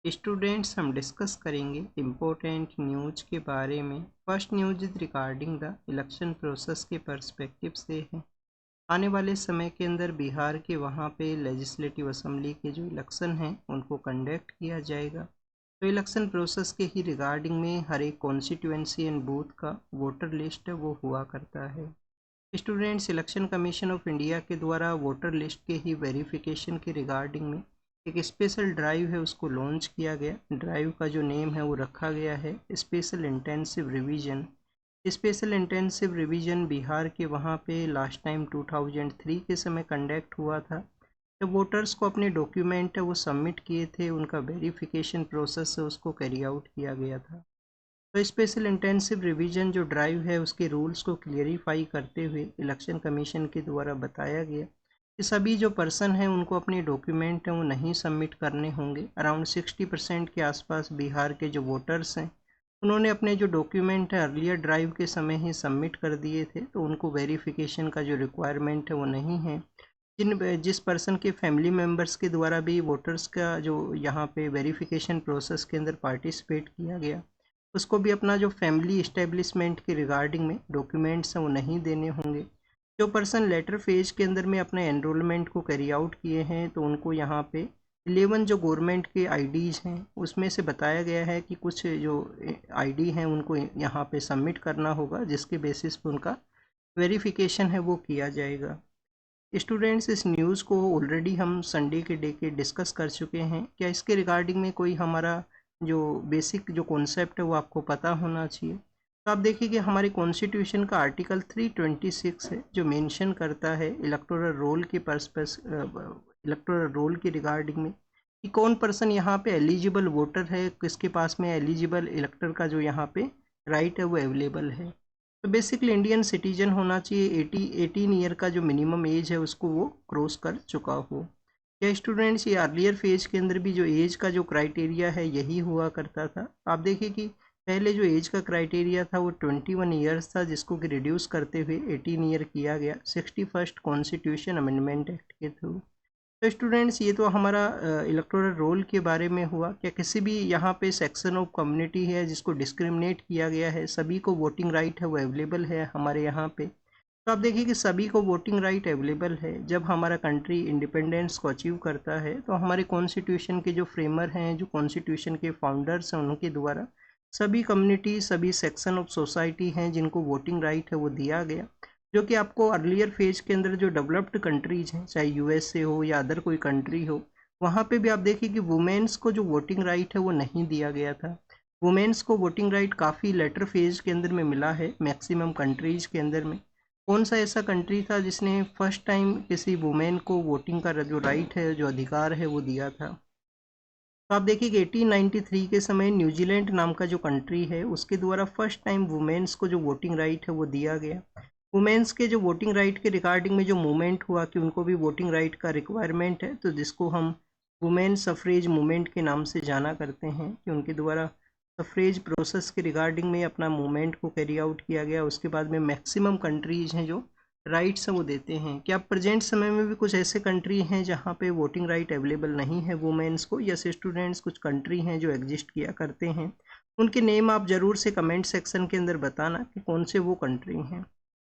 Students, हम discuss करेंगे important news के बारे में। First news is regarding the election process के पर्सपेक्टिव से है। आने वाले समय के अंदर बिहार के वहाँ पे लेजिस्लेटिव असेंबली के जो इलेक्शन हैं उनको कंडक्ट किया जाएगा। तो इलेक्शन प्रोसेस के ही रिगार्डिंग में हर एक कॉन्स्टिट्यूएंसी एंड बूथ का वोटर लिस्ट वो हुआ करता है। Students, election commission of India के द्वारा वोटर लिस्ट के ही वेरिफिकेशन के रिगार्डिंग में एक स्पेशल ड्राइव है उसको लॉन्च किया गया। ड्राइव का जो नेम है वो रखा गया है special intensive revision. Special intensive revision Bihar के वहाँ पे लास्ट टाइम 2003 के समय कंडक्ट हुआ था, जब वोटर्स को अपने डॉक्यूमेंट है वो सबमिट किए थे, उनका वेरिफिकेशन प्रोसेस है उसको कैरी आउट किया गया था। तो स्पेशल इंटेंसिव रिवीजन जो ड्राइव है उसके रूल्स को क्लियरिफाई करते हुए इलेक्शन कमीशन के द्वारा बताया गया कि सभी जो पर्सन हैं उनको अपने डॉक्यूमेंट हैं वो नहीं सबमिट करने होंगे। अराउंड 60% के आसपास बिहार के जो वोटर्स हैं उन्होंने अपने जो डॉक्यूमेंट है अर्लियर ड्राइव के समय ही सबमिट कर दिए थे, तो उनको वेरिफिकेशन का जो रिक्वायरमेंट है वो नहीं है। जिस पर्सन के फैमिली मेम्बर्स के द्वारा भी वोटर्स का जो यहाँ पे वेरिफिकेशन प्रोसेस के अंदर पार्टिसिपेट किया गया, उसको भी अपना जो फैमिली इस्टेब्लिशमेंट के रिगार्डिंग में डॉक्यूमेंट्स हैं वो नहीं देने होंगे। जो पर्सन लेटर फेज के अंदर में अपने एनरोलमेंट को कैरी आउट किए हैं तो उनको यहाँ पे 11 जो गवर्नमेंट के आईडीज़ हैं उसमें से बताया गया है कि कुछ जो आईडी हैं उनको यहाँ पे सबमिट करना होगा, जिसके बेसिस पे उनका वेरिफिकेशन है वो किया जाएगा। स्टूडेंट्स, इस न्यूज़ को ऑलरेडी हम संडे के डे के डिस्कस कर चुके हैं। क्या इसके रिगार्डिंग में कोई हमारा जो बेसिक जो कॉन्सेप्ट है वो आपको पता होना चाहिए? तो आप देखिए कि हमारे कॉन्स्टिट्यूशन का आर्टिकल 326 है जो मेंशन करता है इलेक्टोरल रोल के इलेक्टोरल रोल के रिगार्डिंग में कि कौन पर्सन यहाँ पे एलिजिबल वोटर है, किसके पास में एलिजिबल इलेक्टर का जो यहाँ पे राइट है वो अवेलेबल है। तो बेसिकली इंडियन सिटीजन होना चाहिए, 18 ईयर का जो मिनिमम एज है उसको वो क्रॉस कर चुका हो। क्या स्टूडेंट्स, ये अर्लियर फेज के अंदर भी जो एज का जो क्राइटेरिया है यही हुआ करता था। आप देखिए कि पहले जो एज का क्राइटेरिया था वो 21 ईयर्स था, जिसको कि रिड्यूस करते हुए 18 ईयर किया गया 61st कॉन्स्टिट्यूशन अमेंडमेंट एक्ट के थ्रू। तो स्टूडेंट्स, ये तो हमारा इलेक्टोरल रोल के बारे में हुआ। क्या किसी भी यहाँ पे सेक्शन ऑफ कम्युनिटी है जिसको डिस्क्रिमिनेट किया गया है, सभी को वोटिंग राइट है वो अवेलेबल है हमारे यहाँ पे? तो आप देखिए कि सभी को वोटिंग राइट अवेलेबल है। जब हमारा कंट्री इंडिपेंडेंस को अचीव करता है तो हमारे कॉन्स्टिट्यूशन के जो फ्रेमर हैं, जो कॉन्स्टिट्यूशन के फाउंडर्स हैं, उनके द्वारा सभी कम्युनिटी, सभी सेक्शन ऑफ सोसाइटी हैं जिनको वोटिंग राइट है वो दिया गया। जो कि आपको अर्लियर फेज के अंदर जो डेवलप्ड कंट्रीज हैं, चाहे यूएसए हो या अदर कोई कंट्री हो, वहाँ पे भी आप देखिए कि वुमेन्स को जो वोटिंग राइट है वो नहीं दिया गया था। वुमेन्स को वोटिंग राइट काफ़ी लेटर फेज के अंदर में मिला है मैक्सिमम कंट्रीज के अंदर में। कौन सा ऐसा कंट्री था जिसने फर्स्ट टाइम किसी वुमेन को वोटिंग का जो राइट है, जो अधिकार है वो दिया था? तो आप देखिए कि 1893 के समय न्यूजीलैंड नाम का जो कंट्री है उसके द्वारा फर्स्ट टाइम वुमेन्स को जो वोटिंग राइट है वो दिया गया। वुमेन्स के जो वोटिंग राइट के रिगार्डिंग में जो मूवमेंट हुआ कि उनको भी वोटिंग राइट का रिक्वायरमेंट है, तो जिसको हम वुमेन सफरेज मूवमेंट के नाम से जाना करते हैं, कि उनके द्वारा सफरेज प्रोसेस के रिगार्डिंग में अपना मूवमेंट को कैरी आउट किया गया। उसके बाद में मैक्सिमम कंट्रीज हैं जो राइट्स हैं वो देते हैं। क्या प्रेजेंट समय में भी कुछ ऐसे कंट्री हैं जहाँ पे वोटिंग राइट अवेलेबल नहीं है वुमेन्स को? यस स्टूडेंट्स, कुछ कंट्री हैं जो एग्जिस्ट किया करते हैं। उनके नेम आप ज़रूर से कमेंट सेक्शन के अंदर बताना कि कौन से वो कंट्री हैं।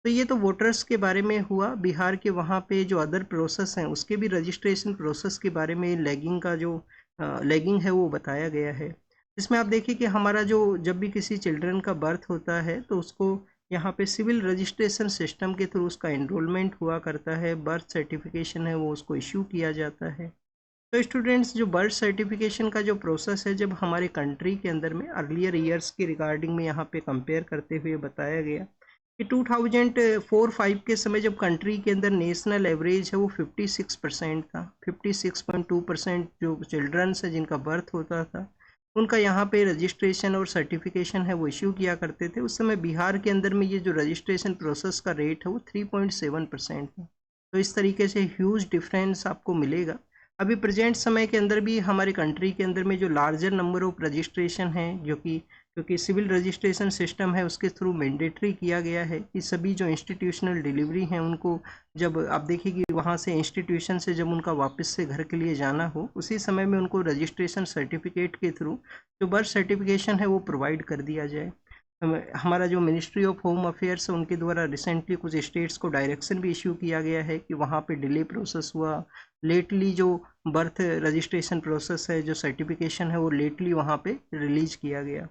तो ये तो वोटर्स के बारे में हुआ। बिहार के वहाँ पे जो अदर प्रोसेस हैं उसके भी रजिस्ट्रेशन प्रोसेस के बारे में लैगिंग का जो लैगिंग है वो बताया गया है। इसमें आप देखिए कि हमारा जो जब भी किसी चिल्ड्रन का बर्थ होता है तो उसको यहाँ पे सिविल रजिस्ट्रेशन सिस्टम के थ्रू उसका एनरोलमेंट हुआ करता है, बर्थ सर्टिफिकेशन है वो उसको इशू किया जाता है। तो स्टूडेंट्स, जो बर्थ सर्टिफिकेशन का जो प्रोसेस है जब हमारे कंट्री के अंदर में अर्लियर ईयर्स के रिगार्डिंग में यहाँ पे कंपेयर करते हुए बताया गया कि 2004-5 के समय जब कंट्री के अंदर नेशनल एवरेज है वो 56% था। 56.2% जो चिल्ड्रंस है जिनका बर्थ होता था उनका यहाँ पे रजिस्ट्रेशन और सर्टिफिकेशन है वो इश्यू किया करते थे। उस समय बिहार के अंदर में ये जो रजिस्ट्रेशन प्रोसेस का रेट है वो 3.7% था। तो इस तरीके से ह्यूज डिफरेंस आपको मिलेगा। अभी प्रेजेंट समय के अंदर भी हमारे कंट्री के अंदर में जो लार्जर नंबर ऑफ रजिस्ट्रेशन है, जो कि क्योंकि सिविल रजिस्ट्रेशन सिस्टम है उसके थ्रू मैंडेटरी किया गया है कि सभी जो इंस्टीट्यूशनल डिलीवरी हैं उनको, जब आप देखिए कि वहाँ से इंस्टीट्यूशन से जब उनका वापस से घर के लिए जाना हो, उसी समय में उनको रजिस्ट्रेशन सर्टिफिकेट के थ्रू जो बर्थ सर्टिफिकेशन है वो प्रोवाइड कर दिया जाए। हमारा जो मिनिस्ट्री ऑफ होम अफेयर्स है उनके द्वारा रिसेंटली कुछ स्टेट्स को डायरेक्शन भी इश्यू किया गया है कि वहाँ पे डिले प्रोसेस हुआ, लेटली जो बर्थ रजिस्ट्रेशन प्रोसेस है, जो सर्टिफिकेशन है वो लेटली वहाँ पे रिलीज किया गया।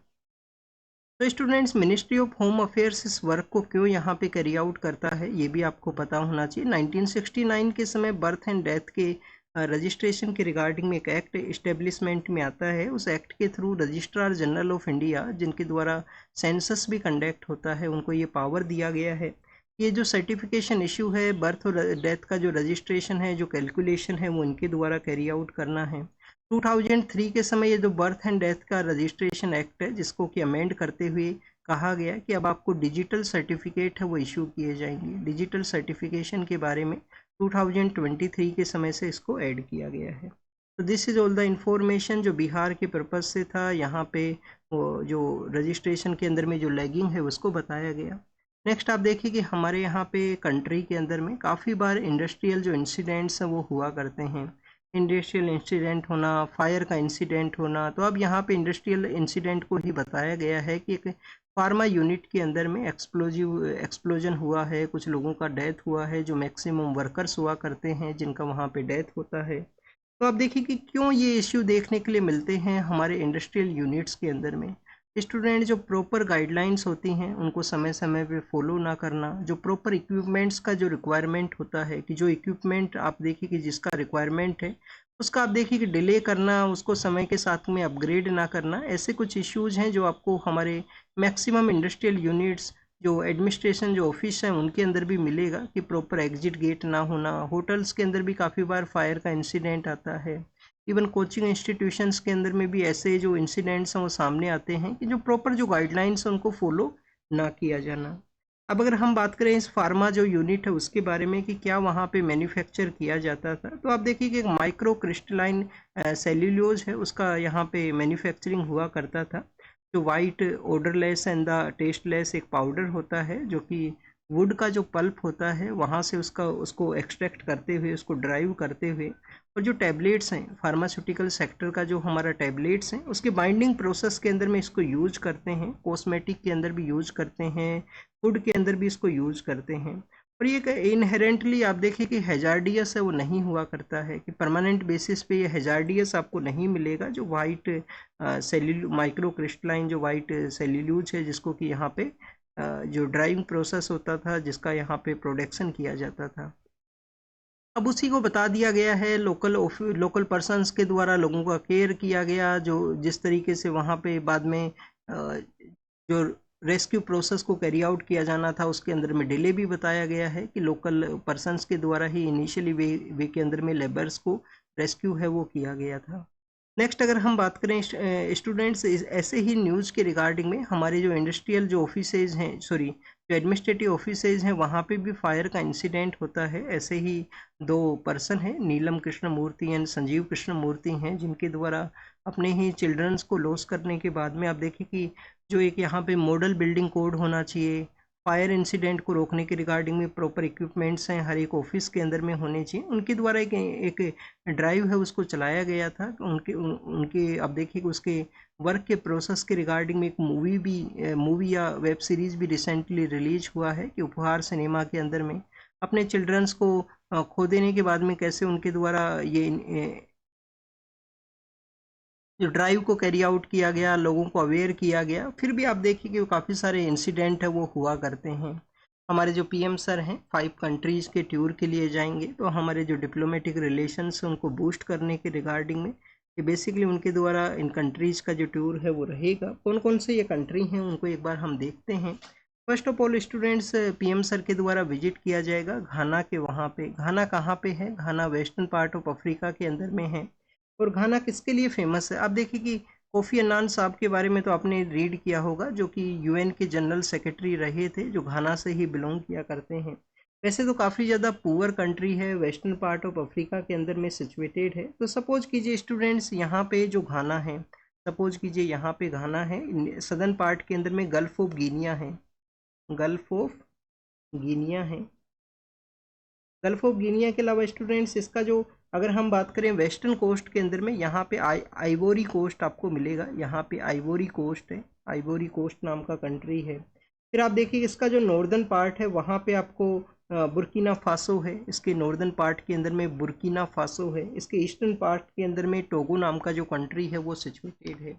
तो students, ministry of home affairs इस वर्क को क्यों यहाँ पे कैरी आउट करता है ये भी आपको पता होना चाहिए। 1969 के समय बर्थ एंड डेथ के रजिस्ट्रेशन के रिगार्डिंग में एक एक्ट इस्टेब्लिशमेंट में आता है। उस एक्ट के through registrar general of India, जिनके द्वारा सेंसस भी कंडक्ट होता है, उनको ये पावर दिया गया है। ये जो सर्टिफिकेशन इशू है, बर्थ और डेथ का जो रजिस्ट्रेशन है, जो कैलकुलेशन है, वो इनके द्वारा कैरी आउट करना है। 2003 के समय ये जो बर्थ एंड डेथ का रजिस्ट्रेशन एक्ट है, जिसको कि अमेंड करते हुए कहा गया कि अब आपको डिजिटल सर्टिफिकेट है वो इशू किए जाएंगे। डिजिटल सर्टिफिकेशन के बारे में 2023 के समय से इसको ऐड किया गया है। तो this is all the information जो बिहार के पर्पज़ से था। यहाँ पे वो जो रजिस्ट्रेशन के अंदर में जो लैगिंग है उसको बताया गया। नेक्स्ट आप देखिए कि हमारे यहाँ पे कंट्री के अंदर में काफ़ी बार इंडस्ट्रियल जो इंसिडेंट्स हैं वो हुआ करते हैं। इंडस्ट्रियल इंसिडेंट होना, फायर का इंसिडेंट होना। तो अब यहाँ पे इंडस्ट्रियल इंसिडेंट को ही बताया गया है कि एक फार्मा यूनिट के अंदर में एक्सप्लोजन हुआ है, कुछ लोगों का डेथ हुआ है, जो मैक्सिमम वर्कर्स हुआ करते हैं जिनका वहाँ पे डेथ होता है। तो आप देखिए कि क्यों ये इश्यू देखने के लिए मिलते हैं हमारे इंडस्ट्रियल यूनिट्स के अंदर में। स्टूडेंट, जो प्रॉपर गाइडलाइंस होती हैं उनको समय समय पे फॉलो ना करना, जो प्रॉपर इक्विपमेंट्स का जो रिक्वायरमेंट होता है कि जो इक्विपमेंट आप देखिए कि जिसका रिक्वायरमेंट है उसका आप देखिए कि डिले करना, उसको समय के साथ में अपग्रेड ना करना, ऐसे कुछ इश्यूज हैं जो आपको हमारे मैक्सिमम इंडस्ट्रियल यूनिट्स जो एडमिनिस्ट्रेशन जो ऑफिस हैं उनके अंदर भी मिलेगा कि प्रॉपर एग्जिट गेट ना होना। होटल्स के अंदर भी काफ़ी बार फायर का इंसिडेंट आता है। इवन कोचिंग इंस्टीट्यूशंस के अंदर में भी ऐसे जो इंसिडेंट्स हैं वो सामने आते हैं कि जो प्रॉपर जो गाइडलाइंस हैं उनको फॉलो ना किया जाना। अब अगर हम बात करें इस फार्मा जो यूनिट है उसके बारे में कि क्या वहाँ पे मैन्युफैक्चर किया जाता था, तो आप देखिए कि एक माइक्रो क्रिस्टलाइन सेल्यूलोज है उसका यहाँ पे मैन्युफैक्चरिंग हुआ करता था। जो white odourless and the tasteless एक पाउडर होता है जो कि वुड का जो पल्प होता है वहाँ से उसको एक्सट्रैक्ट करते हुए, उसको ड्राइव करते हुए, और जो टैबलेट्स हैं फार्मास्यूटिकल सेक्टर का जो हमारा टैबलेट्स हैं उसके बाइंडिंग प्रोसेस के अंदर में इसको यूज करते हैं, कॉस्मेटिक के अंदर भी यूज करते हैं, फूड के अंदर भी इसको यूज करते हैं। और ये इनहेरेंटली आप देखिए कि हैजार्डियस है वो नहीं हुआ करता है कि परमानेंट बेसिस पे ये हैजार्डियस आपको नहीं मिलेगा। जो वाइट सेल्यूल माइक्रो क्रिस्टलाइन जो वाइट सेल्यूलूज है जिसको कि यहाँ पे जो ड्राइविंग प्रोसेस होता था, जिसका यहाँ पे प्रोडक्शन किया जाता था, अब उसी को बता दिया गया है। लोकल पर्सन्स के द्वारा लोगों का केयर किया गया, जो जिस तरीके से वहाँ पे बाद में जो रेस्क्यू प्रोसेस को कैरी आउट किया जाना था उसके अंदर में डिले भी बताया गया है कि लोकल पर्सन्स के द्वारा ही इनिशियली वे के अंदर में लेबर्स को रेस्क्यू है वो किया गया था। नेक्स्ट अगर हम बात करें स्टूडेंट्स, ऐसे ही न्यूज़ के रिगार्डिंग में हमारे जो इंडस्ट्रियल जो ऑफिसेज हैं, सॉरी जो एडमिनिस्ट्रेटिव ऑफिसेज हैं, वहाँ पे भी फायर का इंसिडेंट होता है। ऐसे ही दो पर्सन हैं, नीलम कृष्ण मूर्ति एंड संजीव कृष्ण मूर्ति हैं, जिनके द्वारा अपने ही चिल्ड्रंस को लॉस करने के बाद में आप देखिए कि जो एक यहाँ पे मॉडल बिल्डिंग कोड होना चाहिए, फायर इंसिडेंट को रोकने के रिगार्डिंग में प्रॉपर इक्विपमेंट्स हैं हर एक ऑफिस के अंदर में होने चाहिए, उनके द्वारा एक ड्राइव है उसको चलाया गया था। उनके अब देखिए कि उसके वर्क के प्रोसेस के रिगार्डिंग में एक मूवी या वेब सीरीज़ भी रिसेंटली रिलीज हुआ है कि उपहार सिनेमा के अंदर में अपने चिल्ड्रंस को खो देने के बाद में कैसे उनके द्वारा ये जो ड्राइव को कैरी आउट किया गया, लोगों को अवेयर किया गया। फिर भी आप देखिए कि काफ़ी सारे इंसिडेंट है वो हुआ करते हैं। हमारे जो पीएम सर हैं 5 कंट्रीज़ के टूर के लिए जाएंगे, तो हमारे जो डिप्लोमेटिक रिलेशंस हैं उनको बूस्ट करने के रिगार्डिंग में कि बेसिकली उनके द्वारा इन कंट्रीज़ का जो टूर है वो रहेगा। कौन कौन से ये कंट्री हैं उनको एक बार हम देखते हैं। First of all students, PM sir के द्वारा विजिट किया जाएगा घाना के। वहाँ पे घाना कहाँ पे है? घाना वेस्टर्न पार्ट ऑफ अफ्रीका के अंदर में है। और घाना किसके लिए फेमस है? आप देखिए कि कोफी अन्नान साहब के बारे में तो आपने रीड किया होगा, जो कि यूएन के जनरल सेक्रेटरी रहे थे, जो घाना से ही बिलोंग किया करते हैं। वैसे तो काफ़ी ज़्यादा पुअर कंट्री है, वेस्टर्न पार्ट ऑफ अफ्रीका के अंदर में सिचुएटेड है। तो सपोज कीजिए स्टूडेंट्स, यहाँ पे जो घाना है, सपोज कीजिए यहाँ पे घाना है, सदर्न पार्ट के अंदर में गल्फ ऑफ गिनिया है, गल्फ ऑफ गिनिया है। गल्फ ऑफ गिनिया के अलावा स्टूडेंट्स इसका जो, अगर हम बात करें वेस्टर्न कोस्ट के अंदर में, यहाँ पे आइवोरी कोस्ट आपको मिलेगा, यहाँ पे आइवोरी कोस्ट है, आइवोरी कोस्ट नाम का कंट्री है। फिर आप देखिए इसका जो नॉर्दर्न पार्ट है वहाँ पे आपको बुर्किना फासो है, इसके नॉर्दर्न पार्ट के अंदर में बुर्किना फासो है। इसके ईस्टर्न पार्ट के अंदर में टोगो नाम का जो कंट्री है वो सिचुएटेड है।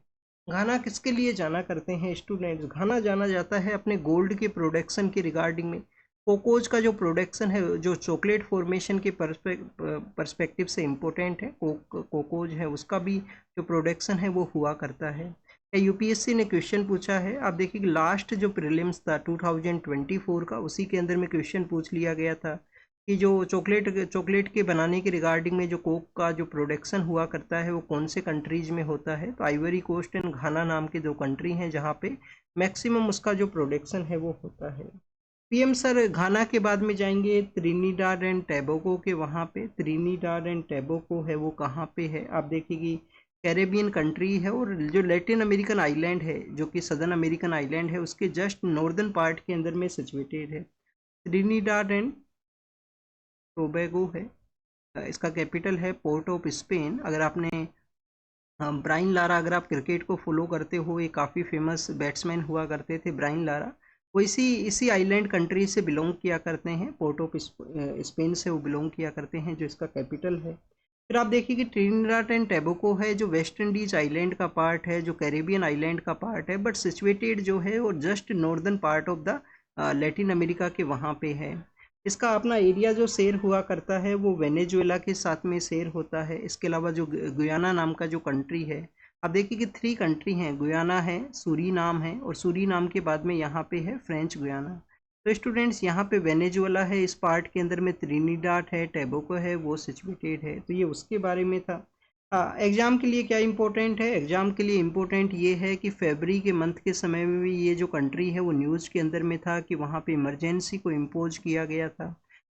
घाना किसके लिए जाना करते हैं स्टूडेंट्स? घाना जाना जाता है अपने गोल्ड के प्रोडक्शन के रिगार्डिंग में। कोकोज का जो प्रोडक्शन है, जो चॉकलेट फॉर्मेशन के पर्सपेक्टिव से इम्पोर्टेंट है, कोकोज है उसका भी जो प्रोडक्शन है वो हुआ करता है। यूपीएससी ने क्वेश्चन पूछा है, आप देखिए कि लास्ट जो प्रीलिम्स था 2024 का, उसी के अंदर में क्वेश्चन पूछ लिया गया था कि जो चॉकलेट के बनाने के रिगार्डिंग में जो कोक का जो प्रोडक्शन हुआ करता है वो कौन से कंट्रीज में होता है। तो आइवरी कोस्ट एंड घाना नाम के दो कंट्री हैं जहाँ पे मैक्सिमम उसका जो प्रोडक्शन है वो होता है। पीएम सर घाना के बाद में जाएंगे त्रिनिडाद एंड टैबोगो के, वहाँ पे त्रिनिडाद एंड टैबोगो है वो कहाँ पे है? आप देखिए कि कैरेबियन कंट्री है, और जो लैटिन अमेरिकन आइलैंड है जो कि सदर्न अमेरिकन आइलैंड है उसके जस्ट नॉर्दर्न पार्ट के अंदर में सिचुएटेड है। त्रिनिडाद एंड टोबैगो है, इसका कैपिटल है पोर्ट ऑफ स्पेन। अगर आपने ब्राइन लारा, अगर आप क्रिकेट को फॉलो करते हो, ये काफ़ी फेमस बैट्समैन हुआ करते थे ब्राइन लारा, वो इसी आइलैंड कंट्री से बिलोंग किया करते हैं, पोर्ट ऑफ स्पेन से वो बिलोंग किया करते हैं, जो इसका कैपिटल है। फिर आप देखिए कि ट्रिनिडाद एंड टोबैगो है जो वेस्ट इंडीज आइलैंड का पार्ट है, जो कैरेबियन आइलैंड का पार्ट है, बट सिचुएटेड जो है वो just northern part of the Latin America के वहाँ पे है। इसका अपना एरिया जो शेयर हुआ करता है वो वेनेजुएला के साथ में शेयर होता है। इसके अलावा जो गुयाना नाम का जो कंट्री है, आप देखिए कि 3 कंट्री हैं, गुयाना है, सूरीनाम है, और सूरीनाम के बाद में यहाँ पे है फ्रेंच गुयाना। तो स्टूडेंट्स यहाँ पे वेनेजुएला है, इस पार्ट के अंदर में त्रिनिडाद है, टोबैगो है, वो सिचुएटेड है। तो ये उसके बारे में था। एग्ज़ाम के लिए क्या इंपॉर्टेंट है? एग्ज़ाम के लिए इंपॉर्टेंट ये है कि फरवरी के मंथ के समय में भी ये जो कंट्री है वो न्यूज़ के अंदर में था कि वहाँ पे इमरजेंसी को इम्पोज किया गया था।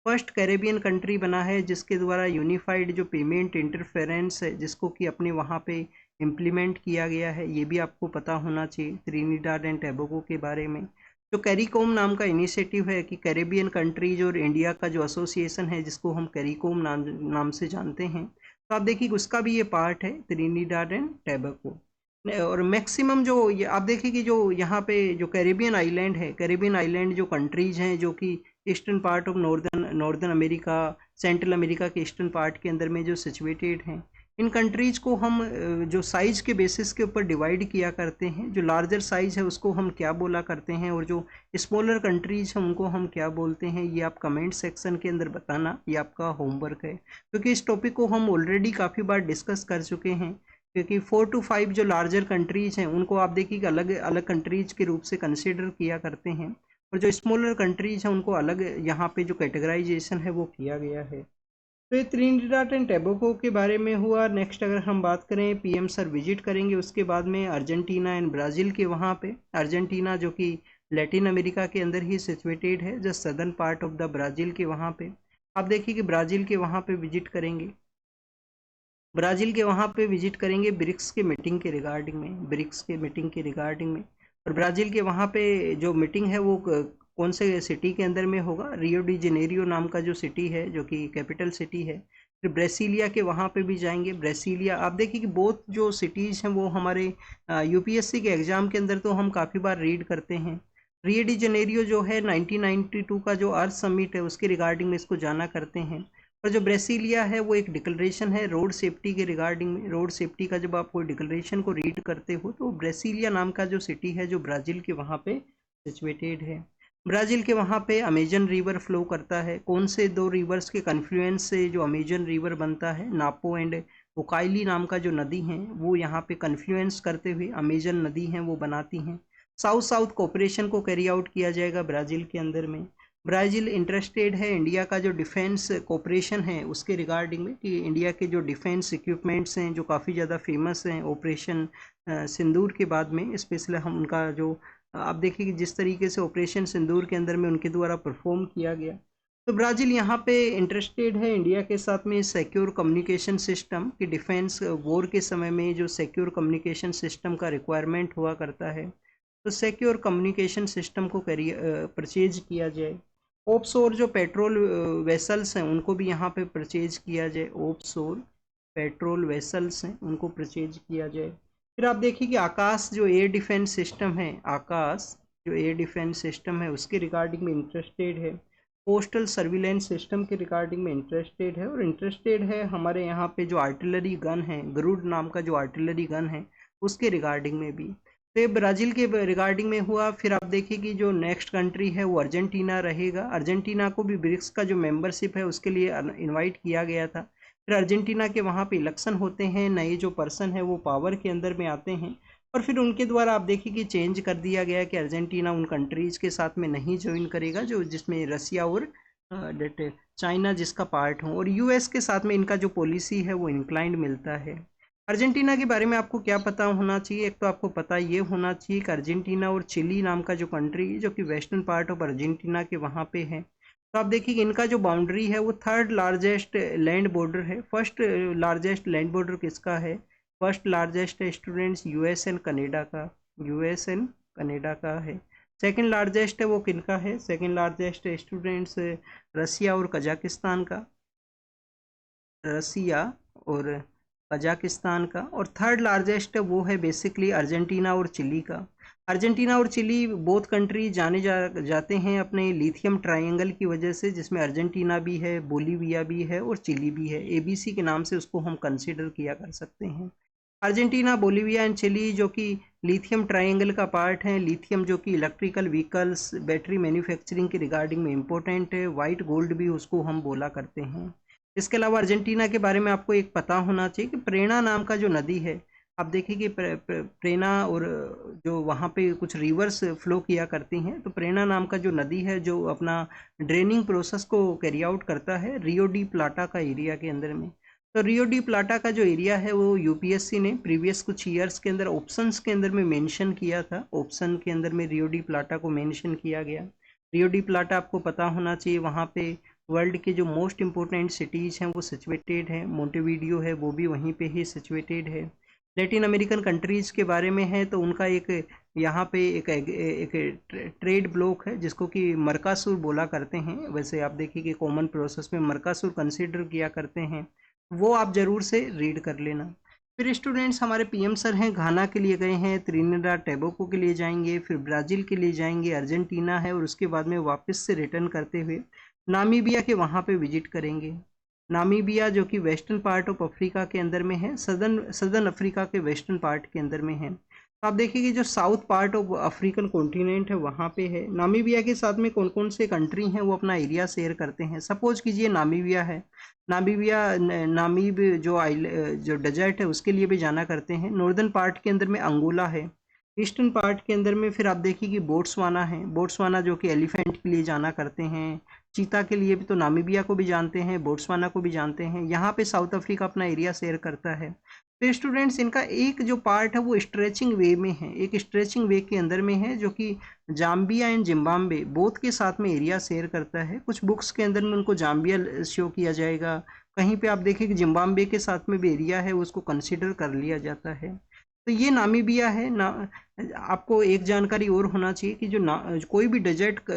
फर्स्ट कैरेबियन कंट्री बना है जिसके द्वारा यूनिफाइड जो पेमेंट इंटरफेरेंस है जिसको कि अपने वहाँ पे इम्प्लीमेंट किया गया है, ये भी आपको पता होना चाहिए त्रिनिडाद एंड टोबैगो के बारे में। जो कैरिकोम नाम का इनिशिएटिव है कि कैरेबियन कंट्रीज और इंडिया का जो एसोसिएशन है जिसको हम कैरिकोम नाम से जानते हैं, तो आप देखिए उसका भी ये पार्ट है त्रिनिडाद एंड टोबैगो। और मैक्सिमम जो ये आप देखिए कि जो यहाँ पे जो कैरेबियन आइलैंड है, कैरेबियन आइलैंड जो कंट्रीज हैं जो कि eastern part of northern America, central America के ईस्टर्न पार्ट के अंदर में जो सिचुएटेड हैं, इन कंट्रीज को हम जो साइज़ के बेसिस के ऊपर डिवाइड किया करते हैं। जो लार्जर साइज़ है उसको हम क्या बोला करते हैं, और जो स्मॉलर कंट्रीज हैं उनको हम क्या बोलते हैं, ये आप कमेंट सेक्शन के अंदर बताना, ये आपका होमवर्क है। क्योंकि इस टॉपिक को हम ऑलरेडी काफ़ी बार डिस्कस कर चुके हैं, क्योंकि 4 to 5 जो लार्जर कंट्रीज हैं उनको आप देखिए कि अलग अलग कंट्रीज के रूप से कंसिडर किया करते हैं, और जो स्मॉलर कंट्रीज हैं उनको अलग यहाँ पे जो कैटेगराइजेशन है वो किया गया है। तो ये त्रिनिडाद एंड टोबैगो के बारे में हुआ। नेक्स्ट अगर हम बात करें, पीएम सर विजिट करेंगे उसके बाद में अर्जेंटीना एंड ब्राज़ील के, वहाँ पे अर्जेंटीना जो कि लैटिन अमेरिका के अंदर ही सिचुएटेड है, just southern part of the Brazil के वहाँ पे। आप देखिए कि ब्राज़ील के वहाँ पे विजिट करेंगे, ब्राज़ील के वहाँ पे विजिट करेंगे ब्रिक्स के मीटिंग के रिगार्डिंग में, ब्रिक्स के मीटिंग के रिगार्डिंग में। और ब्राज़ील के वहाँ पे जो मीटिंग है वो कौन से सिटी के अंदर में होगा? रियो डी जेनेरियो नाम का जो सिटी है जो कि कैपिटल सिटी है। फिर ब्रेसिलिया के वहाँ पे भी जाएंगे, ब्रेसिलिया। आप देखिए कि बोथ जो सिटीज़ हैं वो हमारे यूपीएससी के एग्ज़ाम के अंदर तो हम काफ़ी बार रीड करते हैं। रियो डी जेनेरियो जो है 1992 का जो अर्थ समिट है उसके रिगार्डिंग में इसको जाना करते हैं। और जो ब्रेसिलिया है वो एक डिक्लेरेशन है रोड सेफ्टी के रिगार्डिंग में। रोड सेफ्टी का जब आप कोई डिक्लेरेशन को रीड करते हो तो ब्रेसिलिया नाम का जो सिटी है जो ब्राज़ील के वहाँ पे सिचुएटेड है। ब्राज़ील के वहाँ पे अमेजन रिवर फ्लो करता है। कौन से 2 रिवर्स के कन्फ्लुएंस से जो अमेजन रिवर बनता है? नापो एंड उकाइली नाम का जो नदी हैं वो यहाँ पे कन्फ्लुएंस करते हुए अमेजन नदी हैं वो बनाती हैं। साउथ साउथ कोऑपरेशन को कैरी आउट किया जाएगा ब्राज़ील के अंदर में। ब्राज़ील इंटरेस्टेड है इंडिया का जो डिफेंस कोऑपरेशन है उसके रिगार्डिंग में, कि इंडिया के जो डिफेंस इक्विपमेंट्स हैं जो काफ़ी ज़्यादा फेमस हैं ऑपरेशन सिंदूर के बाद में, स्पेशली हम उनका जो आप देखिए कि जिस तरीके से ऑपरेशन सिंदूर के अंदर में उनके द्वारा परफॉर्म किया गया, तो ब्राज़ील यहाँ पे इंटरेस्टेड है इंडिया के साथ में सिक्योर कम्युनिकेशन सिस्टम कि डिफेंस वॉर के समय में जो सिक्योर कम्युनिकेशन सिस्टम का रिक्वायरमेंट हुआ करता है, तो सिक्योर कम्युनिकेशन सिस्टम को परचेज किया जाए। ऑफशोर जो पेट्रोल वेसल्स हैं उनको भी यहाँ पे परचेज किया जाए, ऑफशोर पेट्रोल वेसल्स हैं उनको परचेज किया जाए। फिर आप देखिए कि आकाश जो एयर डिफेंस सिस्टम है, आकाश जो एयर डिफेंस सिस्टम है उसके रिगार्डिंग में इंटरेस्टेड है। पोस्टल सर्विलेंस सिस्टम के रिगार्डिंग में इंटरेस्टेड है, और इंटरेस्टेड है हमारे यहाँ पे जो आर्टिलरी गन है, गरुड नाम का जो आर्टिलरी गन है उसके रिगार्डिंग में भी। तो ये ब्राज़ील के रिगार्डिंग में हुआ। फिर आप देखिए कि जो नेक्स्ट कंट्री है वो अर्जेंटीना रहेगा। अर्जेंटीना को भी ब्रिक्स का जो मेंबरशिप है उसके लिए इनवाइट किया गया था। फिर अर्जेंटीना के वहाँ पे इलेक्शन होते हैं, नए जो पर्सन है वो पावर के अंदर में आते हैं, और फिर उनके द्वारा आप देखिए कि चेंज कर दिया गया कि अर्जेंटीना उन कंट्रीज़ के साथ में नहीं ज्वाइन करेगा जो जिसमें रसिया और चाइना जिसका पार्ट हो, और यूएस के साथ में इनका जो पॉलिसी है वो इंक्लाइंड मिलता है। अर्जेंटीना के बारे में आपको क्या पता होना चाहिए? एक तो आपको पता ये होना चाहिए कि अर्जेंटीना और चिली नाम का जो कंट्री जो कि वेस्टर्न पार्ट ऑफ अर्जेंटीना के वहाँ पे है, तो आप देखिए कि इनका जो बाउंड्री है वो थर्ड लार्जेस्ट लैंड बॉर्डर है। फर्स्ट लार्जेस्ट लैंड बॉर्डर किसका है? First largest students US and Canada का, यूएस एंड कनाडा का है। सेकंड लार्जेस्ट है वो किनका है? सेकंड लार्जेस्ट स्टूडेंट्स रसिया और कजाकिस्तान का, रसिया और कजाकिस्तान का। और थर्ड लार्जेस्ट वो है बेसिकली अर्जेंटीना और चिली का। अर्जेंटीना और चिली बोथ कंट्री जाते हैं अपने लिथियम ट्रायंगल की वजह से, जिसमें अर्जेंटीना भी है, बोलीविया भी है और चिली भी है। एबीसी के नाम से उसको हम कंसिडर किया कर सकते हैं। अर्जेंटीना, बोलीविया एंड चिली जो कि लिथियम ट्रायंगल का पार्ट है। लिथियम जो कि इलेक्ट्रिकल व्हीकल्स, बैटरी मैन्युफैक्चरिंग के रिगार्डिंग में इम्पोर्टेंट है। वाइट गोल्ड भी उसको हम बोला करते हैं। इसके अलावा अर्जेंटीना के बारे में आपको एक पता होना चाहिए कि प्रेना नाम का जो नदी है, आप देखिए कि प्रेना और जो वहाँ पे कुछ रिवर्स फ्लो किया करती हैं, तो प्रेना नाम का जो नदी है जो अपना ड्रेनिंग प्रोसेस को कैरी आउट करता है रियो डी प्लाटा का एरिया के अंदर में। तो रियो डी प्लाटा का जो एरिया है वो यूपीएससी ने प्रीवियस कुछ ईयर्स के अंदर ऑप्शंस के अंदर में मेंशन किया था। ऑप्शन के अंदर में रियो डी प्लाटा को मेंशन किया गया। रियो डी प्लाटा आपको पता होना चाहिए, वहाँ पे वर्ल्ड के जो मोस्ट इम्पोर्टेंट सिटीज़ हैं वो सिचुएटेड है। मोंटेवीडियो है वो भी वहीं पे ही सिचुएटेड है। लैटिन अमेरिकन कंट्रीज़ के बारे में है तो उनका एक यहाँ पे एक ट्रेड ब्लॉक है जिसको कि मर्कासुर बोला करते हैं। वैसे आप देखिए कि कॉमन प्रोसेस में मर्कासुर कंसिडर किया करते हैं, वो आप ज़रूर से रीड कर लेना। फिर स्टूडेंट्स हमारे पीएम सर हैं, घाना के लिए गए हैं, त्रिनिदाद टोबैगो के लिए जाएंगे, फिर ब्राज़ील के लिए जाएंगे, अर्जेंटीना है, और उसके बाद में वापस से रिटर्न करते हुए नामीबिया के वहाँ पे विजिट करेंगे। नामीबिया जो कि वेस्टर्न पार्ट ऑफ अफ्रीका के अंदर में है, सदर्न अफ्रीका के वेस्टर्न पार्ट के अंदर में है। तो आप देखिए कि जो south part of African continent है वहाँ पे है। नामीबिया के साथ में कौन कौन से कंट्री हैं वो अपना एरिया शेयर करते हैं। सपोज कीजिए नामीबिया है, नामीबिया नामीब जो डेजर्ट है उसके लिए भी जाना करते हैं। नॉर्दर्न पार्ट के अंदर में अंगोला है। ईस्टर्न पार्ट के अंदर में फिर आप देखिए कि बोट्सवाना है, बोट्सवाना जो कि एलिफेंट के लिए जाना करते हैं। चीता के लिए भी तो नामीबिया को भी जानते हैं, बोट्सवाना को भी जानते हैं। यहाँ पे साउथ अफ्रीका अपना एरिया शेयर करता है। तो स्टूडेंट्स इनका एक जो पार्ट है वो स्ट्रेचिंग वे में है, एक स्ट्रेचिंग वे के अंदर में है जो कि जाम्बिया एंड जिम्बाब्वे बोथ के साथ में एरिया शेयर करता है। कुछ बुक्स के अंदर में उनको जाम्बिया शो किया जाएगा, कहीं पे आप देखिए कि जिम्बाब्वे के साथ में भी एरिया है उसको कंसिडर कर लिया जाता है। तो ये नामीबिया है ना। आपको एक जानकारी और होना चाहिए कि कोई भी डेजर्ट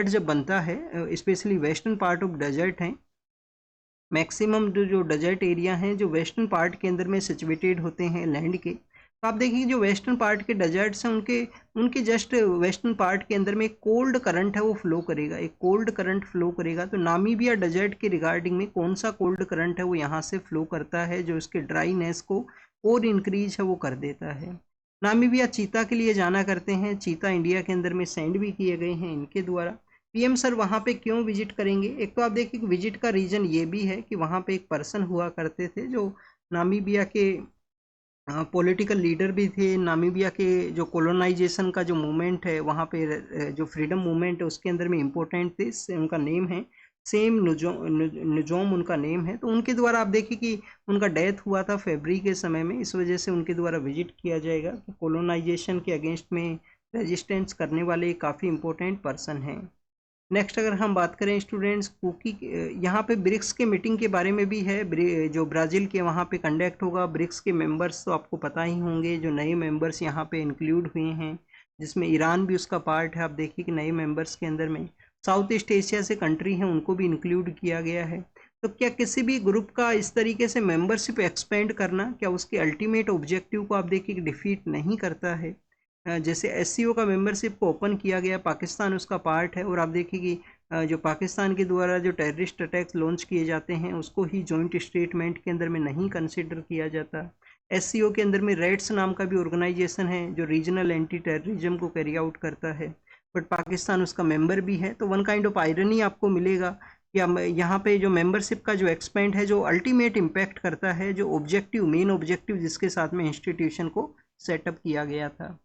जब बनता है, specially western part of desert है, मैक्सिमम जो डेजर्ट एरिया हैं जो वेस्टर्न पार्ट के अंदर में सिचुएटेड होते हैं लैंड के। तो आप देखिए जो वेस्टर्न पार्ट के डेजर्ट्स हैं उनके जस्ट वेस्टर्न पार्ट के अंदर में एक कोल्ड करंट है वो फ्लो करेगा, एक कोल्ड करंट फ्लो करेगा। तो नामीबिया डेजर्ट के रिगार्डिंग में कौन सा कोल्ड करंट है वो यहाँ से फ्लो करता है जो इसके ड्राईनेस को और इंक्रीज है वो कर देता है। नामीबिया चीता के लिए जाना करते हैं, चीता इंडिया के अंदर में सेंड भी किए गए हैं इनके द्वारा। पीएम सर वहाँ पे क्यों विजिट करेंगे? एक तो आप देखिए कि विजिट का रीज़न ये भी है कि वहाँ पे एक पर्सन हुआ करते थे जो नामीबिया के पॉलिटिकल लीडर भी थे। नामीबिया के जो कॉलोनाइजेशन का जो मूवमेंट है वहाँ पे जो फ्रीडम मूवमेंट है उसके अंदर में इम्पोर्टेंट थे। उनका नेम है सेम नुजोम उनका नेम है। तो उनके द्वारा आप देखिए कि उनका डेथ हुआ था फरवरी के समय में, इस वजह से उनके द्वारा विजिट किया जाएगा कि कॉलोनाइजेशन के अगेंस्ट में रेजिस्टेंस करने वाले काफ़ी इम्पोर्टेंट पर्सन हैं। नेक्स्ट अगर हम बात करें स्टूडेंट्स कुकी, यहाँ पे ब्रिक्स के मीटिंग के बारे में भी है, जो ब्राज़ील के वहाँ पे कंडक्ट होगा। ब्रिक्स के मेंबर्स तो आपको पता ही होंगे, जो नए मेंबर्स यहाँ पे इंक्लूड हुए हैं, जिसमें ईरान भी उसका पार्ट है। आप देखिए कि नए मेंबर्स के अंदर में साउथ ईस्ट एशिया से कंट्री हैं, उनको भी इंक्लूड किया गया है। तो क्या किसी भी ग्रुप का इस तरीके से मेंबरशिप एक्सपेंड करना, क्या उसके अल्टीमेट ऑब्जेक्टिव को आप देखिए कि डिफीट नहीं करता है? जैसे एससीओ का मेंबरशिप को ओपन किया गया, पाकिस्तान उसका पार्ट है, और आप देखिए कि जो पाकिस्तान के द्वारा जो टेररिस्ट अटैक्स लॉन्च किए जाते हैं उसको ही जॉइंट स्टेटमेंट के अंदर में नहीं कंसिडर किया जाता। एससीओ के अंदर में रेड्स नाम का भी ऑर्गेनाइजेशन है जो रीजनल एंटी टेररिज्म को कैरी आउट करता है, बट पाकिस्तान उसका मेंबर भी है। तो वन काइंड ऑफ आयरनी आपको मिलेगा या यहाँ पे जो मेंबरशिप का जो एक्सपेंड है, जो अल्टीमेट इम्पैक्ट करता है, जो ऑब्जेक्टिव, मेन ऑब्जेक्टिव जिसके साथ में इंस्टीट्यूशन को सेटअप किया गया था।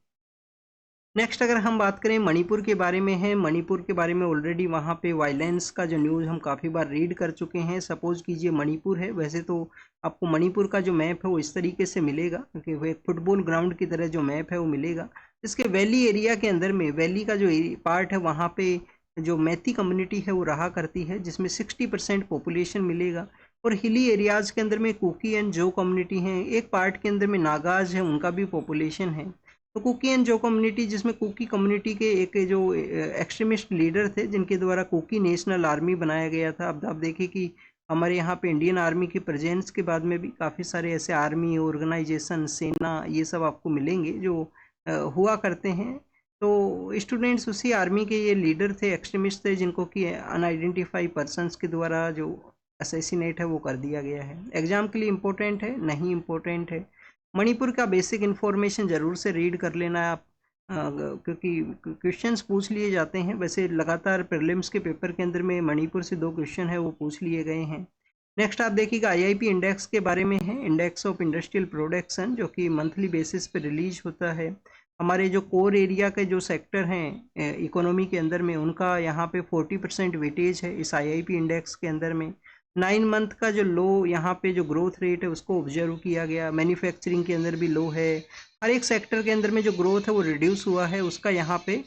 नेक्स्ट अगर हम बात करें मणिपुर के बारे में है, मणिपुर के बारे में ऑलरेडी वहाँ पे वायलेंस का जो न्यूज़ हम काफ़ी बार रीड कर चुके हैं। सपोज कीजिए मणिपुर है, वैसे तो आपको मणिपुर का जो मैप है वो इस तरीके से मिलेगा क्योंकि वो एक फुटबॉल ग्राउंड की तरह जो मैप है वो मिलेगा। इसके वैली एरिया के अंदर में, वैली का जो पार्ट है वहाँ पे जो मैती कम्युनिटी है वो रहा करती है, जिसमें 60% पॉपुलेशन मिलेगा। और हिली एरियाज़ के अंदर में कुकी एंड जो कम्युनिटी हैं, एक पार्ट के अंदर में नागाज है, उनका भी पॉपुलेशन है। तो कुकी एंड जो कम्युनिटी, जिसमें कुकी कम्युनिटी के एक जो एक्सट्रीमिस्ट लीडर थे जिनके द्वारा कुकी नेशनल आर्मी बनाया गया था। अब आप देखिए कि हमारे यहाँ पे इंडियन आर्मी की प्रेजेंस के बाद में भी काफ़ी सारे ऐसे आर्मी ऑर्गेनाइजेशन, सेना, ये सब आपको मिलेंगे जो हुआ करते हैं। तो स्टूडेंट्स उसी आर्मी के ये लीडर थे, एक्सट्रीमिस्ट थे, जिनको कि अनआइडेंटिफाई पर्सनस के द्वारा जो असैसिनेट है वो कर दिया गया है। एग्जाम के लिए इम्पोर्टेंट है? नहीं इम्पोर्टेंट है। मणिपुर का बेसिक इन्फॉर्मेशन ज़रूर से रीड कर लेना है आप, क्योंकि क्वेश्चंस पूछ लिए जाते हैं। वैसे लगातार प्रीलिम्स के पेपर के अंदर में मणिपुर से 2 क्वेश्चन है वो पूछ लिए गए हैं। नेक्स्ट आप देखिएगा आईआईपी इंडेक्स के बारे में है, इंडेक्स ऑफ इंडस्ट्रियल प्रोडक्शन, जो कि मंथली बेसिस पे रिलीज होता है। हमारे जो कोर एरिया के जो सेक्टर हैं इकोनॉमी के अंदर में, उनका यहाँ पे 40% वेटेज है इस आईआईपी इंडेक्स के अंदर में। 9 मंथ का जो लो यहाँ पे जो ग्रोथ रेट है उसको ऑब्जर्व किया गया। मैन्युफैक्चरिंग के अंदर भी लो है, हर एक सेक्टर के अंदर में जो ग्रोथ है वो रिड्यूस हुआ है, उसका यहाँ पे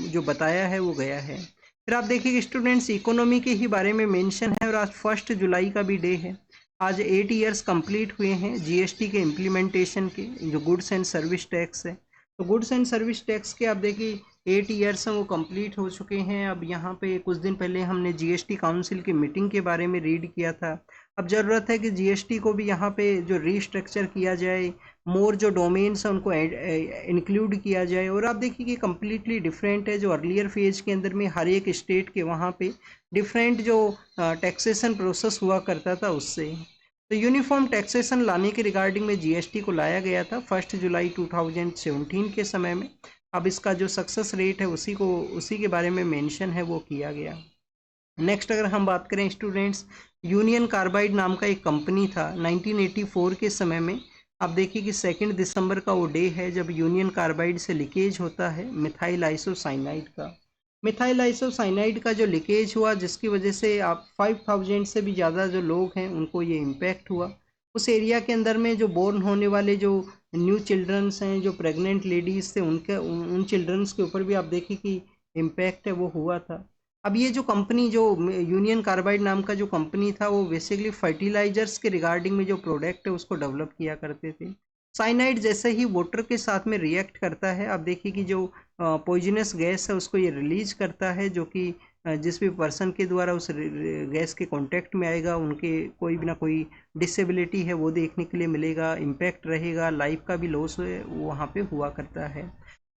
जो बताया है वो गया है। फिर आप देखिए स्टूडेंट्स इकोनॉमी के ही बारे में मेंशन है, और आज 1 जुलाई का भी डे है। आज 8 ईयर्स कंप्लीट हुए हैं जीएसटी के इम्प्लीमेंटेशन के, जो गुड्स एंड सर्विस टैक्स है। तो गुड्स एंड सर्विस टैक्स के आप देखिए 8 ईयर्स हैं वो कंप्लीट हो चुके हैं। अब यहाँ पे कुछ दिन पहले हमने जीएसटी काउंसिल की मीटिंग के बारे में रीड किया था। अब ज़रूरत है कि जीएसटी को भी यहाँ पे जो रीस्ट्रक्चर किया जाए, मोर जो डोमेन्स हैं उनको इंक्लूड किया जाए। और आप देखिए कि कम्प्लीटली डिफरेंट है, जो अर्लियर फेज के अंदर में हर एक स्टेट के वहाँ पे डिफरेंट जो टैक्सेशन प्रोसेस हुआ करता था उससे। तो यूनिफॉर्म टैक्सेशन लाने के रिगार्डिंग में जीएसटी को लाया गया था 1 जुलाई 2017 के समय में। अब इसका जो सक्सेस रेट है उसी के बारे में मेंशन है वो किया गया। नेक्स्ट अगर हम बात करें स्टूडेंट्स, यूनियन कार्बाइड नाम का एक कंपनी था 1984 के समय में। आप देखिए कि 2 दिसंबर का वो डे है जब यूनियन कार्बाइड से लीकेज होता है मिथाइल आइसोसाइनाइड का। मिथाइल आइसोसाइनाइड का जो लीकेज हुआ, जिसकी वजह से आप 5000 से भी ज़्यादा जो लोग हैं उनको ये इम्पैक्ट हुआ। उस एरिया के अंदर में जो बोर्न होने वाले जो न्यू चिल्ड्रंस हैं, जो प्रेग्नेंट लेडीज़ थे, उनके उन चिल्ड्रंस के ऊपर भी आप देखिए कि इम्पैक्ट है वो हुआ था। अब ये जो कंपनी, जो यूनियन कार्बाइड नाम का जो कंपनी था, वो बेसिकली फर्टिलाइजर्स के रिगार्डिंग में जो प्रोडक्ट है उसको डेवलप किया करते थे। साइनाइड जैसे ही वाटर के साथ में रिएक्ट करता है, आप देखिए कि जो पॉइजनस गैस है उसको ये रिलीज करता है, जो कि जिस भी पर्सन के द्वारा उस गैस के कांटेक्ट में आएगा उनके कोई भी ना कोई डिसेबिलिटी है वो देखने के लिए मिलेगा, इम्पैक्ट रहेगा, लाइफ का भी लॉस वहाँ पे हुआ करता है।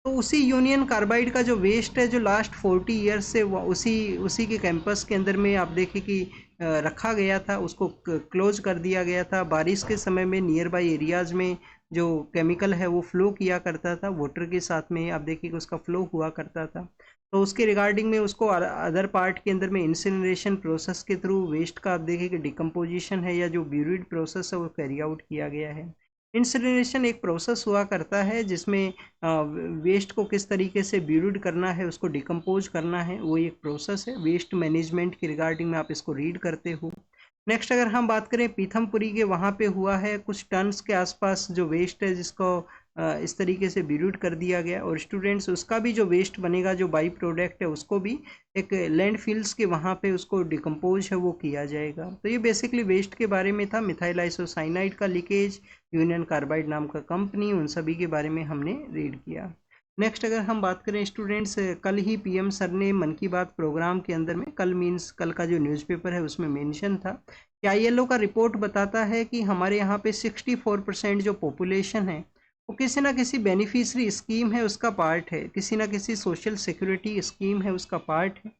तो उसी यूनियन कार्बाइड का जो वेस्ट है, जो लास्ट 40 ईयर्स से उसी के कैंपस के अंदर में आप देखिए कि रखा गया था, उसको क्लोज कर दिया गया था। बारिश के समय में नियर बाई एरियाज़ में जो केमिकल है वो फ्लो किया करता था वाटर के साथ में, आप देखिए कि उसका फ्लो हुआ करता था। तो उसके रिगार्डिंग में उसको अदर पार्ट के अंदर में इंसिनरेशन प्रोसेस के थ्रू वेस्ट का आप देखिए कि डिकम्पोजिशन है या जो ब्यूरिड प्रोसेस है वो कैरी आउट किया गया है। इंसिनरेशन एक प्रोसेस हुआ करता है जिसमें वेस्ट को किस तरीके से ब्यूरिड करना है, उसको डिकम्पोज करना है, वो एक प्रोसेस है। वेस्ट मैनेजमेंट के रिगार्डिंग में आप इसको रीड करते हो। नेक्स्ट अगर हम बात करें पीथमपुरी के, वहाँ पे हुआ है कुछ टन्स के आसपास जो वेस्ट है जिसको इस तरीके से ब्यूरिड कर दिया गया और स्टूडेंट्स उसका भी जो वेस्ट बनेगा, जो बाई प्रोडक्ट है, उसको भी एक लैंड फिल्स के वहाँ पे उसको डिकम्पोज है वो किया जाएगा। तो ये बेसिकली वेस्ट के बारे में था। मिथाइल आइसोसाइनाइड का लीकेज, यूनियन कार्बाइड नाम का कंपनी, उन सभी के बारे में हमने रीड किया। नेक्स्ट अगर हम बात करें स्टूडेंट्स, कल ही पीएम सर ने मन की बात प्रोग्राम के अंदर में, कल मीन्स कल का जो न्यूज़पेपर है उसमें मेंशन था कि आईएलओ का रिपोर्ट बताता है कि हमारे यहाँ पे 64% जो पॉपुलेशन है वो किसी ना किसी बेनिफिशरी स्कीम है उसका पार्ट है, किसी ना किसी सोशल सिक्योरिटी स्कीम है उसका पार्ट है।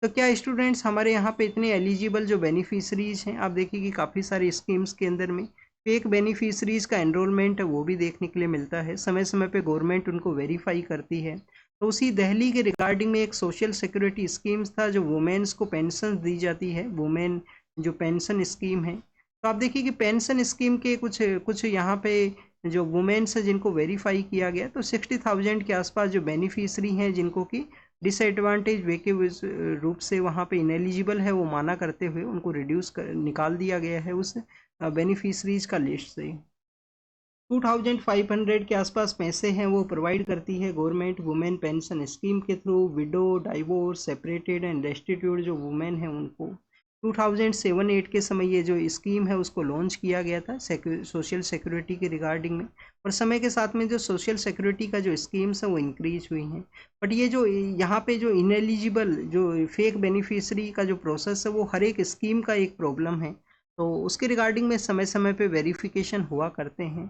तो क्या स्टूडेंट्स हमारे यहाँ पे इतने एलिजिबल जो बेनिफिशरीज हैं, आप देखिए कि काफ़ी सारी स्कीम्स के अंदर में फेक बेनिफिशरीज का एनरोलमेंट है वो भी देखने के लिए मिलता है। समय समय पे गवर्नमेंट उनको वेरीफाई करती है। तो उसी दिल्ली के रिगार्डिंग में एक सोशल सिक्योरिटी स्कीम्स था जो वुमेन्स को पेंशन दी जाती है, वुमेन जो पेंशन स्कीम है। तो आप देखिए कि पेंशन स्कीम के कुछ कुछ यहाँ पे जो वुमेन्स है जिनको वेरीफाई किया गया, तो 60,000 के आसपास जो बेनिफिशरी हैं जिनको कि डिसएडवांटेज वे के रूप से वहाँ पे इनएलिजिबल है वो माना करते हुए उनको रिड्यूस कर निकाल दिया गया है उस बेनिफिशरीज का लिस्ट से। 2500 के आसपास पैसे हैं वो प्रोवाइड करती है गवर्नमेंट वुमेन पेंशन स्कीम के through. Window, divorce, separated and destitute जो वुमेन हैं उनको 2007-8 के समय ये जो स्कीम है उसको लॉन्च किया गया था सोशल सिक्योरिटी के रिगार्डिंग में। और समय के साथ में जो सोशल सिक्योरिटी का जो स्कीम्स हैं वो इंक्रीज हुई हैं। बट ये जो यहाँ पे जो इनएलिजिबल जो फेक बेनिफिशरी का जो प्रोसेस है वो हर एक स्कीम का एक प्रॉब्लम है। तो उसके रिगार्डिंग में समय समय पे वेरिफिकेशन हुआ करते हैं।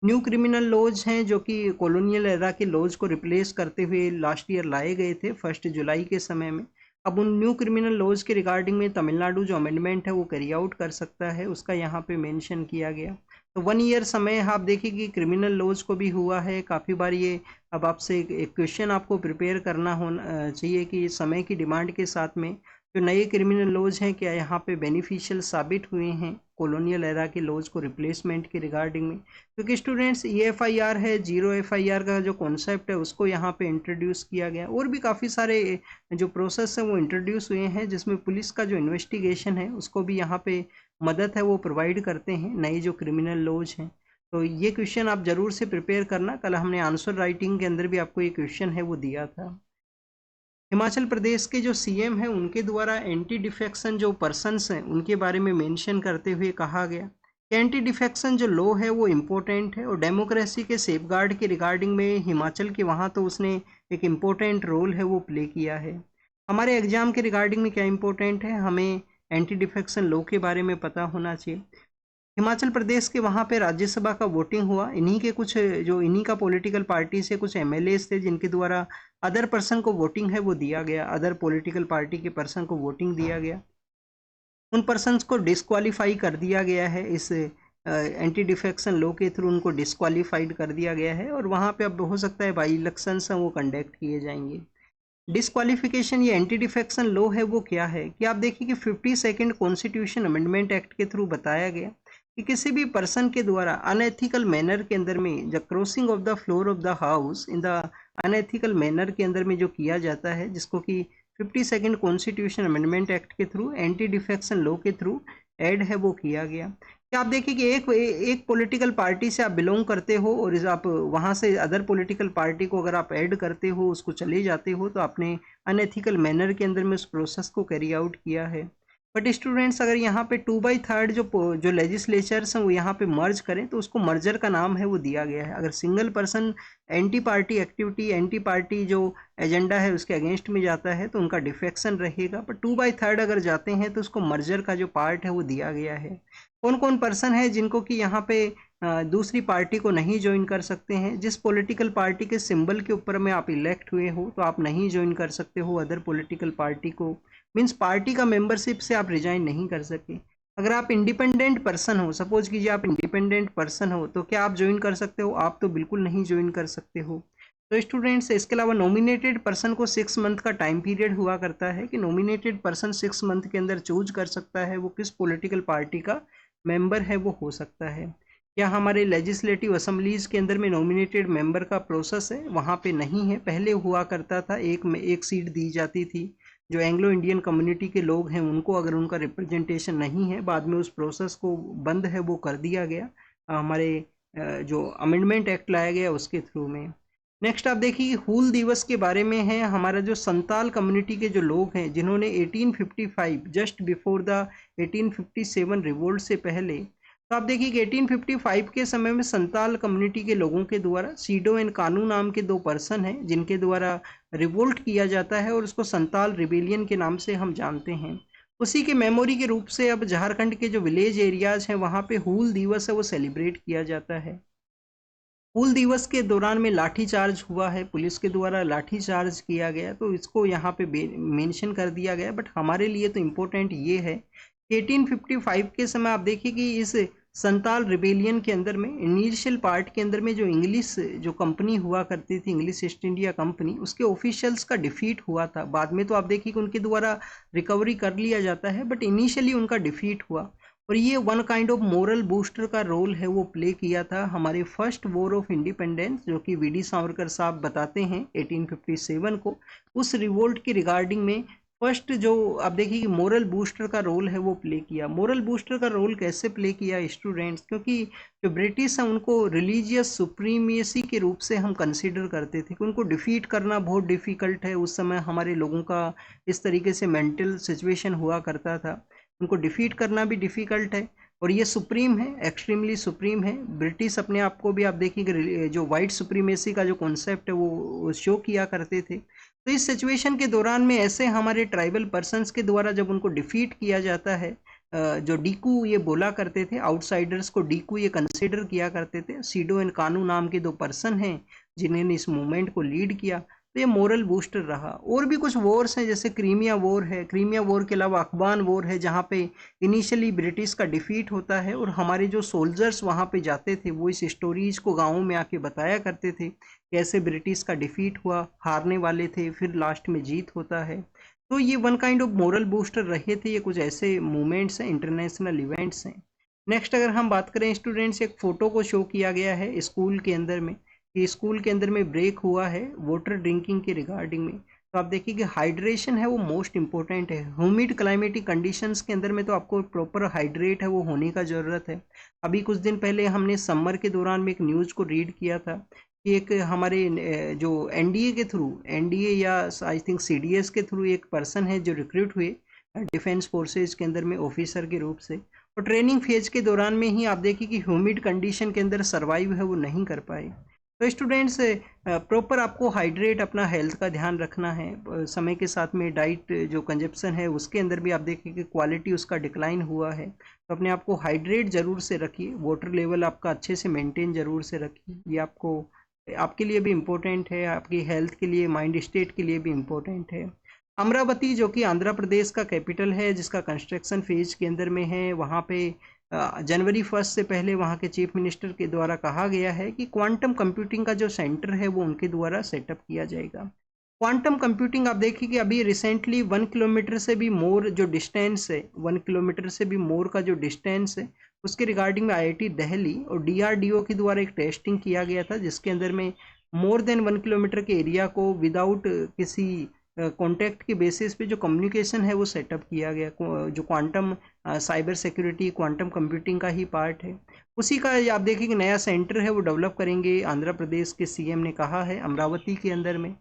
न्यू क्रिमिनल लॉज हैं जो कि कॉलोनियल एरा के लॉज को रिप्लेस करते हुए लास्ट ईयर लाए गए थे 1 जुलाई के समय में। अब उन न्यू क्रिमिनल लॉज के रिगार्डिंग में तमिलनाडु जो अमेंडमेंट है वो कैरी आउट कर सकता है, उसका यहाँ पे मेंशन किया गया। तो 1 ईयर समय आप देखिए कि क्रिमिनल लॉज को भी हुआ है काफ़ी बार ये। अब आपसे एक क्वेश्चन आपको प्रिपेयर करना होना चाहिए कि समय की डिमांड के साथ में जो नए क्रिमिनल लॉज हैं क्या यहाँ पे बेनिफिशियल साबित हुए हैं कॉलोनियल एरा के लॉज को रिप्लेसमेंट के रिगार्डिंग में। क्योंकि स्टूडेंट्स ये एफआईआर है, जीरो एफआईआर का जो कॉन्सेप्ट है उसको यहाँ पे इंट्रोड्यूस किया गया। और भी काफ़ी सारे जो प्रोसेस हैं वो इंट्रोड्यूस हुए हैं जिसमें पुलिस का जो इन्वेस्टिगेशन है उसको भी यहाँ पे मदद है वो प्रोवाइड करते हैं नए जो क्रिमिनल लॉज हैं। तो ये क्वेश्चन आप ज़रूर से प्रिपेयर करना, कल हमने आंसर राइटिंग के अंदर भी आपको ये क्वेश्चन है वो दिया था। हिमाचल प्रदेश के जो सीएम हैं उनके द्वारा एंटी डिफेक्शन जो पर्सन्स हैं उनके बारे में मेंशन करते हुए कहा गया कि एंटी डिफेक्शन जो लॉ है वो इम्पोर्टेंट है और डेमोक्रेसी के सेफगार्ड के रिगार्डिंग में हिमाचल के वहाँ तो उसने एक इम्पोर्टेंट रोल है वो प्ले किया है। हमारे एग्जाम के रिगार्डिंग में क्या इम्पोर्टेंट है, हमें एंटी डिफेक्शन लॉ के बारे में पता होना चाहिए। हिमाचल प्रदेश के वहाँ पे राज्यसभा का वोटिंग हुआ, इन्हीं के कुछ जो इन्हीं का पॉलिटिकल पार्टी से कुछ एमएलएस थे जिनके द्वारा अदर पर्सन को वोटिंग है वो दिया गया, अदर पॉलिटिकल पार्टी के पर्सन को वोटिंग दिया गया। उन पर्सन्स को डिस्क्वालीफाई कर दिया गया है, इस एंटी डिफेक्शन लॉ के थ्रू उनको डिस्क्वालीफाइड कर दिया गया है और वहाँ पे अब हो सकता है बाई इलेक्शंस हैं वो कंडक्ट किए जाएंगे। डिस्क्वालिफिकेशन ये एंटी डिफेक्शन लॉ है वो क्या है कि आप देखिए कि 52nd कॉन्स्टिट्यूशन अमेंडमेंट एक्ट के थ्रू बताया गया कि किसी भी पर्सन के द्वारा अनएथिकल मैनर के अंदर में the crossing of the floor of the house in the unethical manner के अंदर में जो किया जाता है, जिसको कि 52nd कॉन्स्टिट्यूशन अमेंडमेंट एक्ट के थ्रू एंटी डिफेक्शन लॉ के थ्रू ऐड है वो किया गया। कि आप देखिए कि एक पॉलिटिकल पार्टी से आप बिलोंग करते हो और आप वहाँ से अदर पॉलिटिकल पार्टी को अगर आप ऐड करते हो, उसको चले जाते हो, तो आपने अनएथिकल मैनर के अंदर में उस प्रोसेस को कैरी आउट किया है। बट स्टूडेंट्स अगर यहाँ पे 2/3 जो लेजिस्लेचर्स हैं वो यहाँ पे मर्ज करें तो उसको मर्जर का नाम है वो दिया गया है। अगर single person anti party activity, anti party जो एजेंडा है उसके अगेंस्ट में जाता है तो उनका डिफेक्शन रहेगा, पर 2/3 अगर जाते हैं तो उसको मर्जर का जो पार्ट है वो दिया गया है। कौन कौन पर्सन है जिनको कि यहाँ पे दूसरी पार्टी को नहीं ज्वाइन कर सकते हैं, जिस पॉलिटिकल पार्टी के सिंबल के ऊपर में आप इलेक्ट हुए हो तो आप नहीं ज्वाइन कर सकते हो अदर पॉलिटिकल पार्टी को, मीन्स पार्टी का मेंबरशिप से आप रिजाइन नहीं कर सके। अगर आप इंडिपेंडेंट पर्सन हो, सपोज कीजिए आप इंडिपेंडेंट पर्सन हो, तो क्या आप ज्वाइन कर सकते हो? आप तो बिल्कुल नहीं ज्वाइन कर सकते हो। तो स्टूडेंट्स इसके अलावा नॉमिनेटेड पर्सन को 6 मंथ का टाइम पीरियड हुआ करता है कि नॉमिनेटेड पर्सन 6 मंथ के अंदर चूज कर सकता है वो किस पॉलिटिकल पार्टी का मेंबर है वो हो सकता है। या हमारे लेजिस्लेटिव असेंबलीज के अंदर में नॉमिनेटेड मेंबर का प्रोसेस है वहाँ पे नहीं है, पहले हुआ करता था, एक सीट दी जाती थी। जो एंग्लो इंडियन कम्युनिटी के लोग हैं उनको अगर उनका रिप्रेजेंटेशन नहीं है, बाद में उस प्रोसेस को बंद है वो कर दिया गया हमारे जो अमेंडमेंट एक्ट लाया गया उसके थ्रू में। नेक्स्ट आप देखिए हूल दिवस के बारे में है। हमारा जो संताल कम्युनिटी के जो लोग हैं जिन्होंने 1855 जस्ट बिफोर द 1857 रिवोल्ट से पहले, तो आप देखिए कि 1855 के समय में संताल कम्युनिटी के लोगों के द्वारा सीडो एंड कानू नाम के दो पर्सन हैं जिनके द्वारा रिवोल्ट किया जाता है और उसको संताल रिबेलियन के नाम से हम जानते हैं। उसी के मेमोरी के रूप से अब झारखंड के जो विलेज एरियाज हैं वहाँ पे हूल दिवस है वो सेलिब्रेट किया जाता है। हूल दिवस के दौरान में लाठी चार्ज हुआ है, पुलिस के द्वारा लाठी चार्ज किया गया, तो इसको यहाँ पे मेंशन कर दिया गया। बट हमारे लिए तो इम्पोर्टेंट ये है कि 1855 के समय आप देखिए कि इस संताल रिबेलियन के अंदर में इनिशियल पार्ट के अंदर में जो इंग्लिश जो कंपनी हुआ करती थी, इंग्लिश ईस्ट इंडिया कंपनी, उसके ऑफिशियल्स का डिफीट हुआ था। बाद में तो आप देखिए कि उनके द्वारा रिकवरी कर लिया जाता है, बट इनिशियली उनका डिफीट हुआ और ये one kind of moral booster का रोल है वो प्ले किया था हमारे फर्स्ट वॉर ऑफ इंडिपेंडेंस, जो कि वीडी सावरकर साहब बताते हैं 1857 को। उस रिवोल्ट के रिगार्डिंग में फर्स्ट जो आप देखिए कि मोरल बूस्टर का रोल है वो प्ले किया। मोरल बूस्टर का रोल कैसे प्ले किया स्टूडेंट्स, क्योंकि जो ब्रिटिश हैं उनको रिलीजियस सुप्रीमेसी के रूप से हम कंसीडर करते थे कि उनको डिफीट करना बहुत डिफ़िकल्ट है। उस समय हमारे लोगों का इस तरीके से मेंटल सिचुएशन हुआ करता था, उनको डिफीट करना भी डिफ़िकल्ट है और ये सुप्रीम है, एक्सट्रीमली सुप्रीम है। ब्रिटिश अपने आप को भी आप देखिए जो वाइट सुप्रीमेसी का जो कॉन्सेप्ट है वो शो किया करते थे। तो इस सिचुएशन के दौरान में ऐसे हमारे ट्राइबल पर्सन्स के द्वारा जब उनको डिफीट किया जाता है, जो डीकू ये बोला करते थे, आउटसाइडर्स को डीकू ये कंसिडर किया करते थे। सीडो एंड कानू नाम के दो पर्सन हैं जिन्होंने इस मूवमेंट को लीड किया, तो ये मोरल बूस्टर रहा। और भी कुछ वॉर्स हैं जैसे क्रीमिया वॉर है, क्रीमिया वॉर के अलावा अफगान वॉर है जहाँ पे इनिशियली ब्रिटिश का डिफीट होता है और हमारे जो सोल्जर्स वहाँ पे जाते थे वो इस स्टोरीज को गाँवों में आके बताया करते थे कैसे ब्रिटिश का डिफीट हुआ, हारने वाले थे, फिर लास्ट में जीत होता है। तो ये one kind of moral booster रहे थे। ये कुछ ऐसे मूवमेंट्स हैं, इंटरनेशनल इवेंट्स हैं। नेक्स्ट अगर हम बात करें स्टूडेंट्स, एक फ़ोटो को शो किया गया है स्कूल के अंदर में कि स्कूल के अंदर में ब्रेक हुआ है वाटर ड्रिंकिंग के रिगार्डिंग में। तो आप देखिए कि हाइड्रेशन है वो मोस्ट इंपॉर्टेंट है। ह्यूमिड क्लाइमेटिक कंडीशंस के अंदर में तो आपको प्रॉपर हाइड्रेट है वो होने का ज़रूरत है। अभी कुछ दिन पहले हमने समर के दौरान में एक न्यूज़ को रीड किया था कि एक हमारे जो एनडीए के थ्रू, एनडीए या आई थिंक सीडीएस के थ्रू एक पर्सन है जो रिक्रूट हुए डिफेंस फोर्सेज के अंदर में ऑफिसर के रूप से, और ट्रेनिंग फेज के दौरान में ही आप देखिए कि ह्यूमिड कंडीशन के अंदर सर्वाइव है वो नहीं कर पाए। तो स्टूडेंट्स प्रॉपर आपको हाइड्रेट, अपना हेल्थ का ध्यान रखना है। समय के साथ में डाइट जो कंजप्शन है उसके अंदर भी आप देखिए कि क्वालिटी उसका डिक्लाइन हुआ है, तो अपने आप को हाइड्रेट ज़रूर से रखिए, वाटर लेवल आपका अच्छे से मेंटेन ज़रूर से रखिए। ये आपको आपके लिए भी इम्पोर्टेंट है, आपकी हेल्थ के लिए, माइंड स्टेट के लिए भी इम्पोर्टेंट है। अमरावती जो कि आंध्र प्रदेश का कैपिटल है जिसका कंस्ट्रक्शन फेज के अंदर में है, वहाँ पे जनवरी 1 से पहले वहाँ के चीफ मिनिस्टर के द्वारा कहा गया है कि क्वांटम कंप्यूटिंग का जो सेंटर है वो उनके द्वारा सेटअप किया जाएगा। क्वांटम कंप्यूटिंग आप देखिए कि अभी रिसेंटली 1 किलोमीटर से भी मोर जो डिस्टेंस है, 1 किलोमीटर से भी मोर का जो डिस्टेंस है उसके रिगार्डिंग में आईआईटी दिल्ली और डीआरडीओ के द्वारा एक टेस्टिंग किया गया था जिसके अंदर में मोर देन 1 किलोमीटर के एरिया को विदाउट किसी कॉन्टैक्ट के बेसिस पे जो कम्युनिकेशन है वो सेटअप किया गया, जो quantum cyber security, quantum computing का ही पार्ट है। उसी का आप देखिए कि नया सेंटर है वो डेवलप करेंगे, आंध्र प्रदेश के सीएम ने कहा है अमरावती के अंदर में।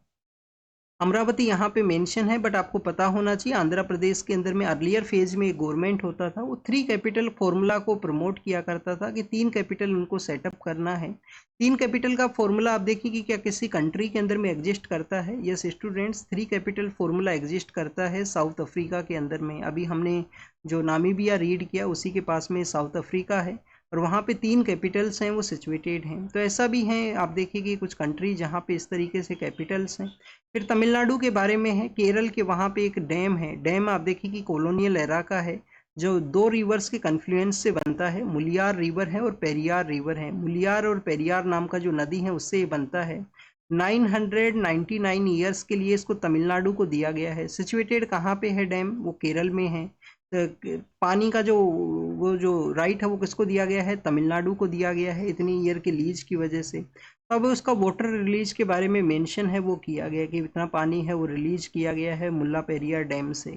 अमरावती यहाँ पे मेंशन है, बट आपको पता होना चाहिए आंध्र प्रदेश के अंदर में अर्लियर फेज में एक गवर्नमेंट होता था वो 3 कैपिटल फॉर्मूला को प्रमोट किया करता था कि 3 कैपिटल उनको सेटअप करना है। 3 कैपिटल का फॉर्मूला आप देखिए कि क्या किसी कंट्री के अंदर में एग्जिस्ट करता है। Yes students, 3 capital formula exist करता है साउथ अफ्रीका के अंदर में। अभी हमने जो नामीबिया रीड किया उसी के पास में साउथ अफ्रीका है और वहाँ पे 3 कैपिटल्स हैं वो सिचुएटेड हैं। तो ऐसा भी है, आप देखिए कि कुछ कंट्री जहाँ पे इस तरीके से कैपिटल्स हैं। फिर तमिलनाडु के बारे में है, केरल के वहाँ पे एक डैम है। डैम आप देखिए कि कॉलोनियल एरा का है जो 2 रिवर्स के कन्फ्लुएंस से बनता है, मुलियार रिवर है और पेरियार रिवर है। मुलियार और पेरियार नाम का जो नदी है उससे ये बनता है। 999 ईयर्स के लिए इसको तमिलनाडु को दिया गया है। सिचुएटेड कहाँ पे है डैम, वो केरल में है। पानी का जो वो जो राइट है वो किसको दिया गया है, तमिलनाडु को दिया गया है इतनी ईयर के लीज की वजह से। तो अब उसका वाटर रिलीज के बारे में मेंशन है वो किया गया कि इतना पानी है वो रिलीज किया गया है मुल्ला पेरियार डैम से।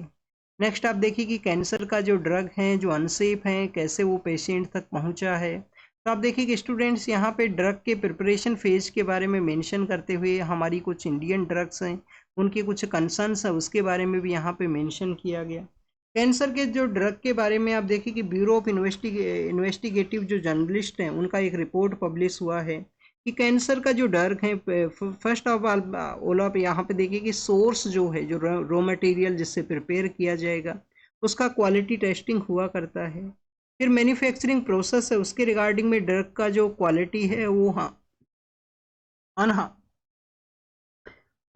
नेक्स्ट आप देखिए कि कैंसर का जो ड्रग है जो अनसेफ है कैसे वो पेशेंट तक पहुंचा है। तो आप देखिए कि स्टूडेंट्स यहाँ पे ड्रग के प्रिपरेशन फेज के बारे में मेंशन करते हुए हमारी कुछ इंडियन ड्रग्स हैं, उनके कुछ कंसर्न्स हैं, उसके बारे में भी यहाँ पे मेंशन किया गया। कैंसर के जो ड्रग के बारे में आप देखिए कि ब्यूरो ऑफ इन्वेस्टिगेटिव जो जर्नलिस्ट हैं उनका एक रिपोर्ट पब्लिश हुआ है कि कैंसर का जो ड्रग है, फर्स्ट ऑफ ऑल आप यहाँ पे देखिए कि सोर्स जो है, जो रॉ मटेरियल जिससे प्रिपेयर किया जाएगा, उसका क्वालिटी टेस्टिंग हुआ करता है। फिर मैन्युफैक्चरिंग प्रोसेस है, उसके रिगार्डिंग में ड्रग का जो क्वालिटी है वो अनहा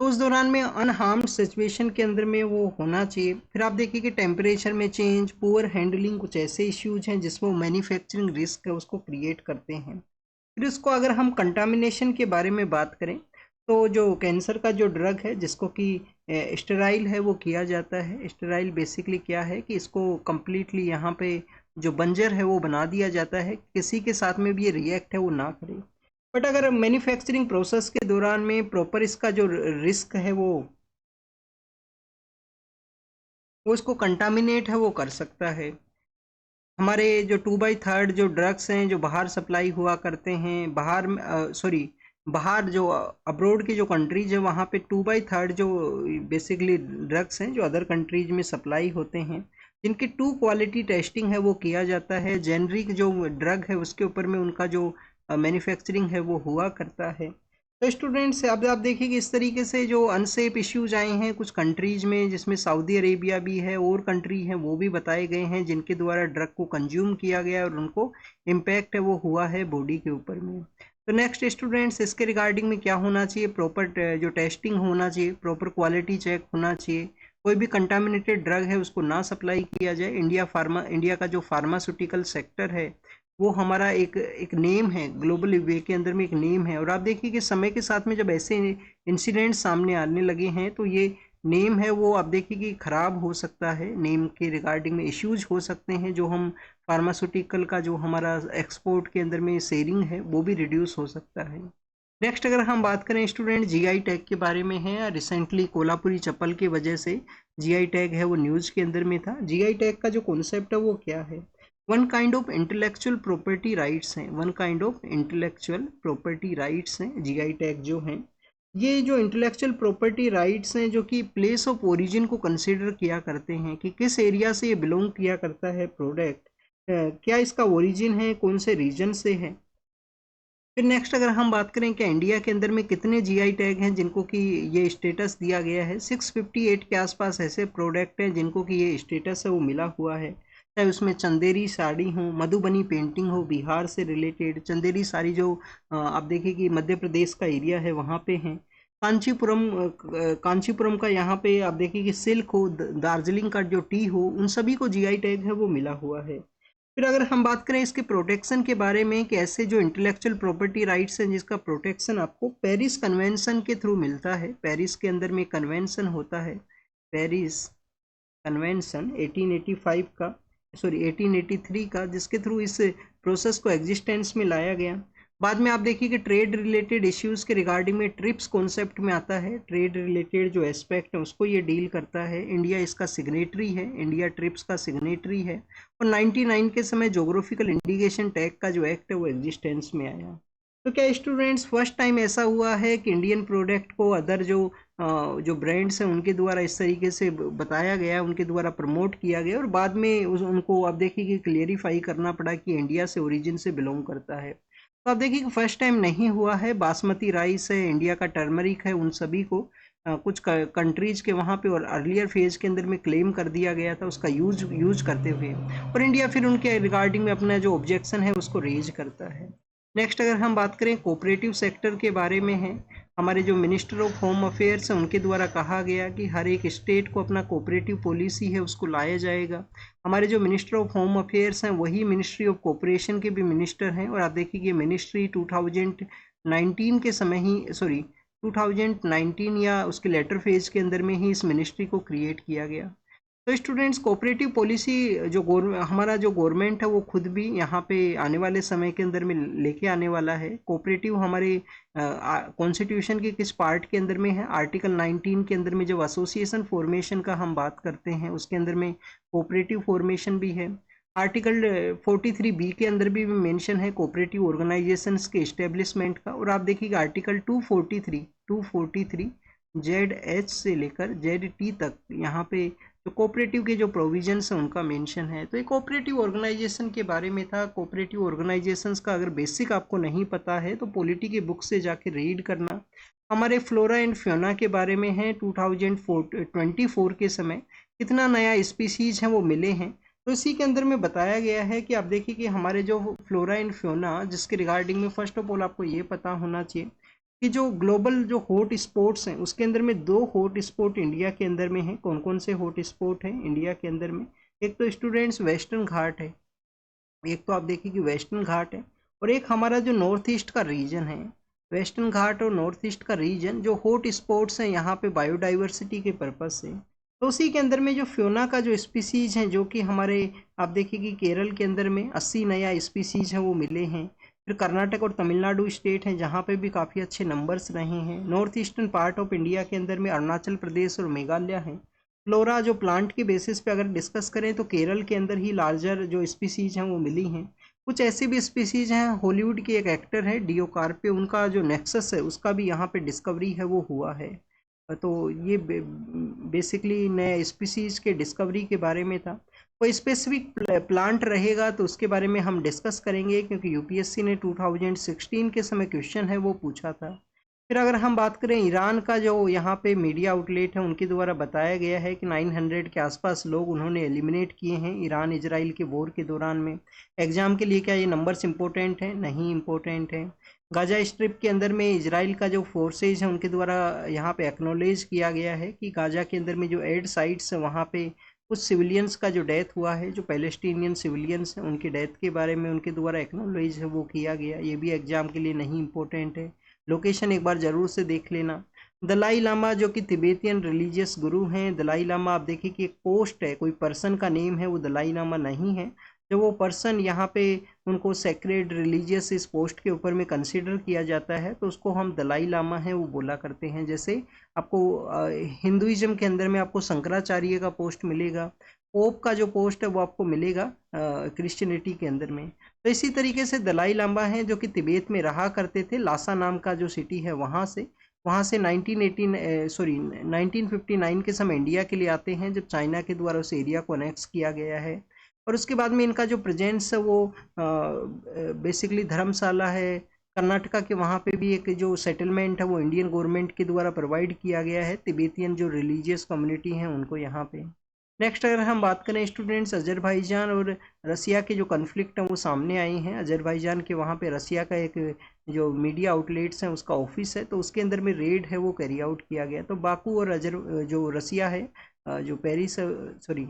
तो उस दौरान में अनहार्म्ड सिचुएशन के अंदर में वो होना चाहिए। फिर आप देखिए कि टेम्परेचर में चेंज, पुअर हैंडलिंग, कुछ ऐसे इश्यूज हैं जिसमें वो मैन्युफैक्चरिंग रिस्क है उसको क्रिएट करते हैं। फिर उसको अगर हम कंटामिनेशन के बारे में बात करें तो जो कैंसर का जो ड्रग है जिसको कि स्टेराइल है वो किया जाता है। स्टेराइल बेसिकली क्या है कि इसको कम्प्लीटली यहाँ पे जो बंजर है वो बना दिया जाता है, किसी के साथ में भी ये रिएक्ट है वो ना करे। बट अगर मैन्युफैक्चरिंग प्रोसेस के दौरान में प्रॉपर इसका जो रिस्क है वो इसको कंटामिनेट है वो कर सकता है। हमारे जो 2/3 जो ड्रग्स हैं जो बाहर सप्लाई हुआ करते हैं, बाहर जो अब्रोड की जो कंट्रीज है वहाँ पे 2/3 जो बेसिकली ड्रग्स हैं जो अदर कंट्रीज में सप्लाई होते हैं, जिनकी 2 क्वालिटी टेस्टिंग है वो किया जाता है। जेनरिक जो ड्रग है उसके ऊपर में उनका जो मैन्युफैक्चरिंग है वो हुआ करता है। तो स्टूडेंट्स अब आप देखिए कि इस तरीके से जो अनसेफ इश्यूज आए हैं कुछ कंट्रीज में, जिसमें सऊदी अरेबिया भी है और कंट्री हैं वो भी बताए गए हैं जिनके द्वारा ड्रग को कंज्यूम किया गया और उनको इम्पैक्ट है वो हुआ है बॉडी के ऊपर में। तो नेक्स्ट स्टूडेंट्स इसके रिगार्डिंग में क्या होना चाहिए, प्रॉपर जो टेस्टिंग होना चाहिए, प्रॉपर क्वालिटी चेक होना चाहिए, कोई भी कंटामिनेटेड ड्रग है उसको ना सप्लाई किया जाए। इंडिया का जो फार्मास्यूटिकल सेक्टर है वो हमारा एक नेम है, ग्लोबल वे के अंदर में एक नेम है। और आप देखिए कि समय के साथ में जब ऐसे इंसिडेंट सामने आने लगे हैं तो ये नेम है वो आप देखिए कि खराब हो सकता है, नेम के रिगार्डिंग में इश्यूज हो सकते हैं, जो हम फार्मास्यूटिकल का जो हमारा एक्सपोर्ट के अंदर में शेयरिंग है वो भी रिड्यूस हो सकता है। नेक्स्ट अगर हम बात करें स्टूडेंट जीआई टैग के बारे में है, रिसेंटली कोल्हापुरी चप्पल की वजह से जीआई टैग है वो न्यूज़ के अंदर में था। जीआई टैग का जो कॉन्सेप्ट है वो क्या है, one kind of intellectual property rights हैं, one kind of intellectual property rights हैं जीआई टैग जो हैं। ये जो इंटेलेक्चुअल प्रॉपर्टी राइट्स हैं जो कि प्लेस ऑफ ओरिजिन को कंसिडर किया करते हैं कि किस एरिया से ये बिलोंग किया करता है प्रोडक्ट, क्या इसका ओरिजिन है, कौन से रीजन से है। फिर नेक्स्ट अगर हम बात करें कि इंडिया के अंदर में कितने जीआई टैग हैं जिनको कि ये स्टेटस दिया गया है, 658 के आसपास ऐसे प्रोडक्ट हैं जिनको कि ये स्टेटस है वो मिला हुआ है। चाहे उसमें चंदेरी साड़ी हो, मधुबनी पेंटिंग हो बिहार से रिलेटेड, चंदेरी साड़ी जो आप देखिए कि मध्य प्रदेश का एरिया है वहाँ पे हैं। कांचीपुरम का यहाँ पे आप देखिए कि सिल्क हो, दार्जिलिंग का जो टी हो, उन सभी को जीआई टैग है वो मिला हुआ है। फिर अगर हम बात करें इसके प्रोटेक्शन के बारे में कि ऐसे जो इंटेलेक्चुअल प्रॉपर्टी राइट्स हैं जिसका प्रोटेक्शन आपको पेरिस कन्वेंशन के थ्रू मिलता है। पेरिस के अंदर में कन्वेंशन होता है, पेरिस कन्वेंशन 1883 का, जिसके थ्रू इस प्रोसेस को एग्जिस्टेंस में लाया गया। बाद में आप देखिए कि ट्रेड रिलेटेड इश्यूज के रिगार्डिंग में ट्रिप्स कॉन्सेप्ट में आता है, ट्रेड रिलेटेड जो एस्पेक्ट है उसको ये डील करता है। इंडिया इसका सिग्नेटरी है, इंडिया ट्रिप्स का सिग्नेटरी है। और 99 के समय जोग्राफिकल इंडिकेशन टैग का जो एक्ट है वो एग्जिस्टेंस में आया। तो क्या स्टूडेंट्स फर्स्ट टाइम ऐसा हुआ है कि इंडियन प्रोडक्ट को अदर जो ब्रांड्स हैं उनके द्वारा इस तरीके से बताया गया, उनके द्वारा प्रमोट किया गया और बाद में उनको आप देखिए कि क्लियरिफाई करना पड़ा कि इंडिया से ओरिजिन से बिलोंग करता है। तो आप देखिए कि फर्स्ट टाइम नहीं हुआ है। बासमती राइस है, इंडिया का टर्मरिक है, उन सभी को कुछ कंट्रीज के वहाँ पे और अर्लियर फेज के अंदर में क्लेम कर दिया गया था उसका यूज करते हुए, और इंडिया फिर उनके रिगार्डिंग में अपना जो ऑब्जेक्शन है उसको रेज करता है। नेक्स्ट अगर हम बात करें कोऑपरेटिव सेक्टर के बारे में है, हमारे जो मिनिस्टर ऑफ होम अफेयर्स हैं उनके द्वारा कहा गया कि हर एक स्टेट को अपना कोऑपरेटिव पॉलिसी है उसको लाया जाएगा। हमारे जो मिनिस्टर ऑफ होम अफेयर्स हैं वही मिनिस्ट्री ऑफ कोऑपरेशन के भी मिनिस्टर हैं, और आप देखिए कि मिनिस्ट्री 2019 के समय ही 2019 या उसके लेटर फेज के अंदर में ही इस मिनिस्ट्री को क्रिएट किया गया। तो स्टूडेंट्स कोऑपरेटिव पॉलिसी जो हमारा जो गवर्नमेंट है वो खुद भी यहाँ पे आने वाले समय के अंदर में लेके आने वाला है। कोऑपरेटिव हमारे कॉन्स्टिट्यूशन के किस पार्ट के अंदर में है, आर्टिकल 19 के अंदर में जब एसोसिएशन फॉर्मेशन का हम बात करते हैं उसके अंदर में कोऑपरेटिव फॉर्मेशन भी है। आर्टिकल 43B के अंदर भी मेंशन है कोऑपरेटिव ऑर्गेनाइजेशंस के इस्टेब्लिशमेंट का। और आप देखिएगा आर्टिकल 243 ZH से लेकर ZT तक यहाँ पे जो कोऑपरेटिव के जो प्रोविजंस हैं उनका मेंशन है। तो ये कोऑपरेटिव ऑर्गेनाइजेशन के बारे में था। कोऑपरेटिव ऑर्गेनाइजेशंस का अगर बेसिक आपको नहीं पता है तो पॉलिटी के बुक से जाके रीड करना। हमारे फ्लोरा एंड फ्योना के बारे में है 2024 के समय कितना नया स्पीसीज हैं वो मिले हैं। तो इसी के अंदर में बताया गया है कि आप देखिए कि हमारे जो फ्लोरा एंड फ्योना, जिसके रिगार्डिंग में फर्स्ट ऑफ ऑल आपको ये पता होना चाहिए कि जो ग्लोबल जो हॉट स्पॉट्स हैं उसके अंदर में 2 हॉट स्पॉट इंडिया के अंदर में हैं। कौन कौन से हॉट स्पॉट हैं इंडिया के अंदर में? एक तो स्टूडेंट्स वेस्टर्न घाट है, एक तो आप देखिए कि वेस्टर्न घाट है, और एक हमारा जो नॉर्थ ईस्ट का रीजन है। वेस्टर्न घाट और नॉर्थ ईस्ट का रीजन जो हॉट स्पॉट्स हैं यहाँ पे बायोडाइवर्सिटी के पर्पज से। तो उसी के अंदर में जो फ्योना का जो स्पीसीज हैं जो कि हमारे आप देखिए कि केरल के अंदर में 80 नया स्पीसीज हैं वो मिले हैं। फिर कर्नाटक और तमिलनाडु स्टेट हैं जहाँ पे भी काफ़ी अच्छे नंबर्स रहे हैं। North eastern part of India के अंदर में अरुणाचल प्रदेश और मेघालय हैं। फ्लोरा जो प्लांट के बेसिस पे अगर डिस्कस करें तो केरल के अंदर ही लार्जर जो स्पीसीज हैं वो मिली हैं। कुछ ऐसी भी स्पीसीज हैं, हॉलीवुड की एक एक्टर है डियो कार्पे, उनका जो नेक्सस है उसका भी यहाँ पे डिस्कवरी है वो हुआ है। तो ये बेसिकली नए स्पीसीज के डिस्कवरी के बारे में था। कोई स्पेसिफिक प्लांट रहेगा तो उसके बारे में हम डिस्कस करेंगे, क्योंकि यूपीएससी ने 2016 के समय क्वेश्चन है वो पूछा था। फिर अगर हम बात करें ईरान का, जो यहाँ पे मीडिया आउटलेट है उनके द्वारा बताया गया है कि 900 के आसपास लोग उन्होंने एलिमिनेट किए हैं ईरान इजराइल के वॉर के दौरान में। एग्जाम के लिए क्या ये नंबर्स इंपॉर्टेंट है? नहीं इंपॉर्टेंट है। गाजा स्ट्रिप के अंदर में इजराइल का जो फोर्सेज है उनके द्वारा यहाँ पे एक्नोलेज किया गया है कि गाजा के अंदर में जो एड साइट्स है वहाँ पे कुछ सिविलियंस का जो डेथ हुआ है, जो पैलेस्टीनियन सिविलियंस हैं उनकी डेथ के बारे में उनके द्वारा एक्नोलेज है वो किया गया। ये भी एग्जाम के लिए नहीं इंपॉर्टेंट है। लोकेशन एक बार जरूर से देख लेना। दलाई लामा जो कि तिब्बतियन रिलीजियस गुरु हैं, दलाई लामा आप देखिए कि एक पोस्ट है, कोई पर्सन का नेम है, वो दलाई लामा नहीं है। जब वो पर्सन यहाँ पे उनको सेक्रेड रिलीजियस इस पोस्ट के ऊपर में कंसिडर किया जाता है तो उसको हम दलाई लामा है वो बोला करते हैं। जैसे आपको हिंदुइज्म के अंदर में आपको शंकराचार्य का पोस्ट मिलेगा, पोप का जो पोस्ट है वो आपको मिलेगा क्रिश्चियनिटी के अंदर में। तो इसी तरीके से दलाई लामा हैं जो कि तिब्बत में रहा करते थे, लासा नाम का जो सिटी है वहाँ से 1959 के समय इंडिया के लिए आते हैं, जब चाइना के द्वारा उस एरिया को अनेक्स किया गया है। और उसके बाद में इनका जो प्रेजेंस है वो बेसिकली धर्मशाला है। कर्नाटका के वहाँ पे भी एक जो सेटलमेंट है वो इंडियन गवर्नमेंट के द्वारा प्रोवाइड किया गया है तिब्बतियन जो रिलीजियस कम्युनिटी हैं उनको यहाँ पे। नेक्स्ट अगर हम बात करें स्टूडेंट्स, अजरबैजान और रसिया के जो कन्फ्लिक्ट हैं वो सामने आई हैं। अजरबैजान के वहाँ पे रसिया का एक जो मीडिया आउटलेट्स हैं उसका ऑफिस है, तो उसके अंदर में रेड है वो कैरी आउट किया गया। तो बाकू और जो रसिया है, जो Paris sorry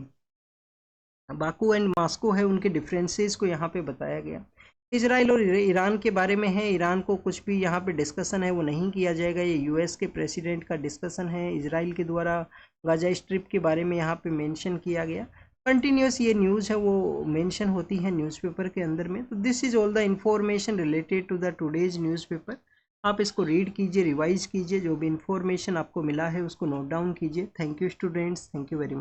Baku and Moscow है, उनके डिफरेंसेस को यहाँ पे बताया गया। इजराइल और ईरान के बारे में है, ईरान को कुछ भी यहाँ पे डिस्कशन है वो नहीं किया जाएगा, ये यूएस के प्रेसिडेंट का डिस्कशन है। इजराइल के द्वारा गाजा स्ट्रिप के बारे में यहाँ पे मेंशन किया गया। कंटिन्यूस ये न्यूज़ है वो मेंशन होती है न्यूज़पेपर के अंदर में। तो this is all the information related to the today's newspaper. आप इसको रीड कीजिए, रिवाइज कीजिए, जो भी इंफॉर्मेशन आपको मिला है उसको नोट डाउन कीजिए। Thank you students, thank you very much.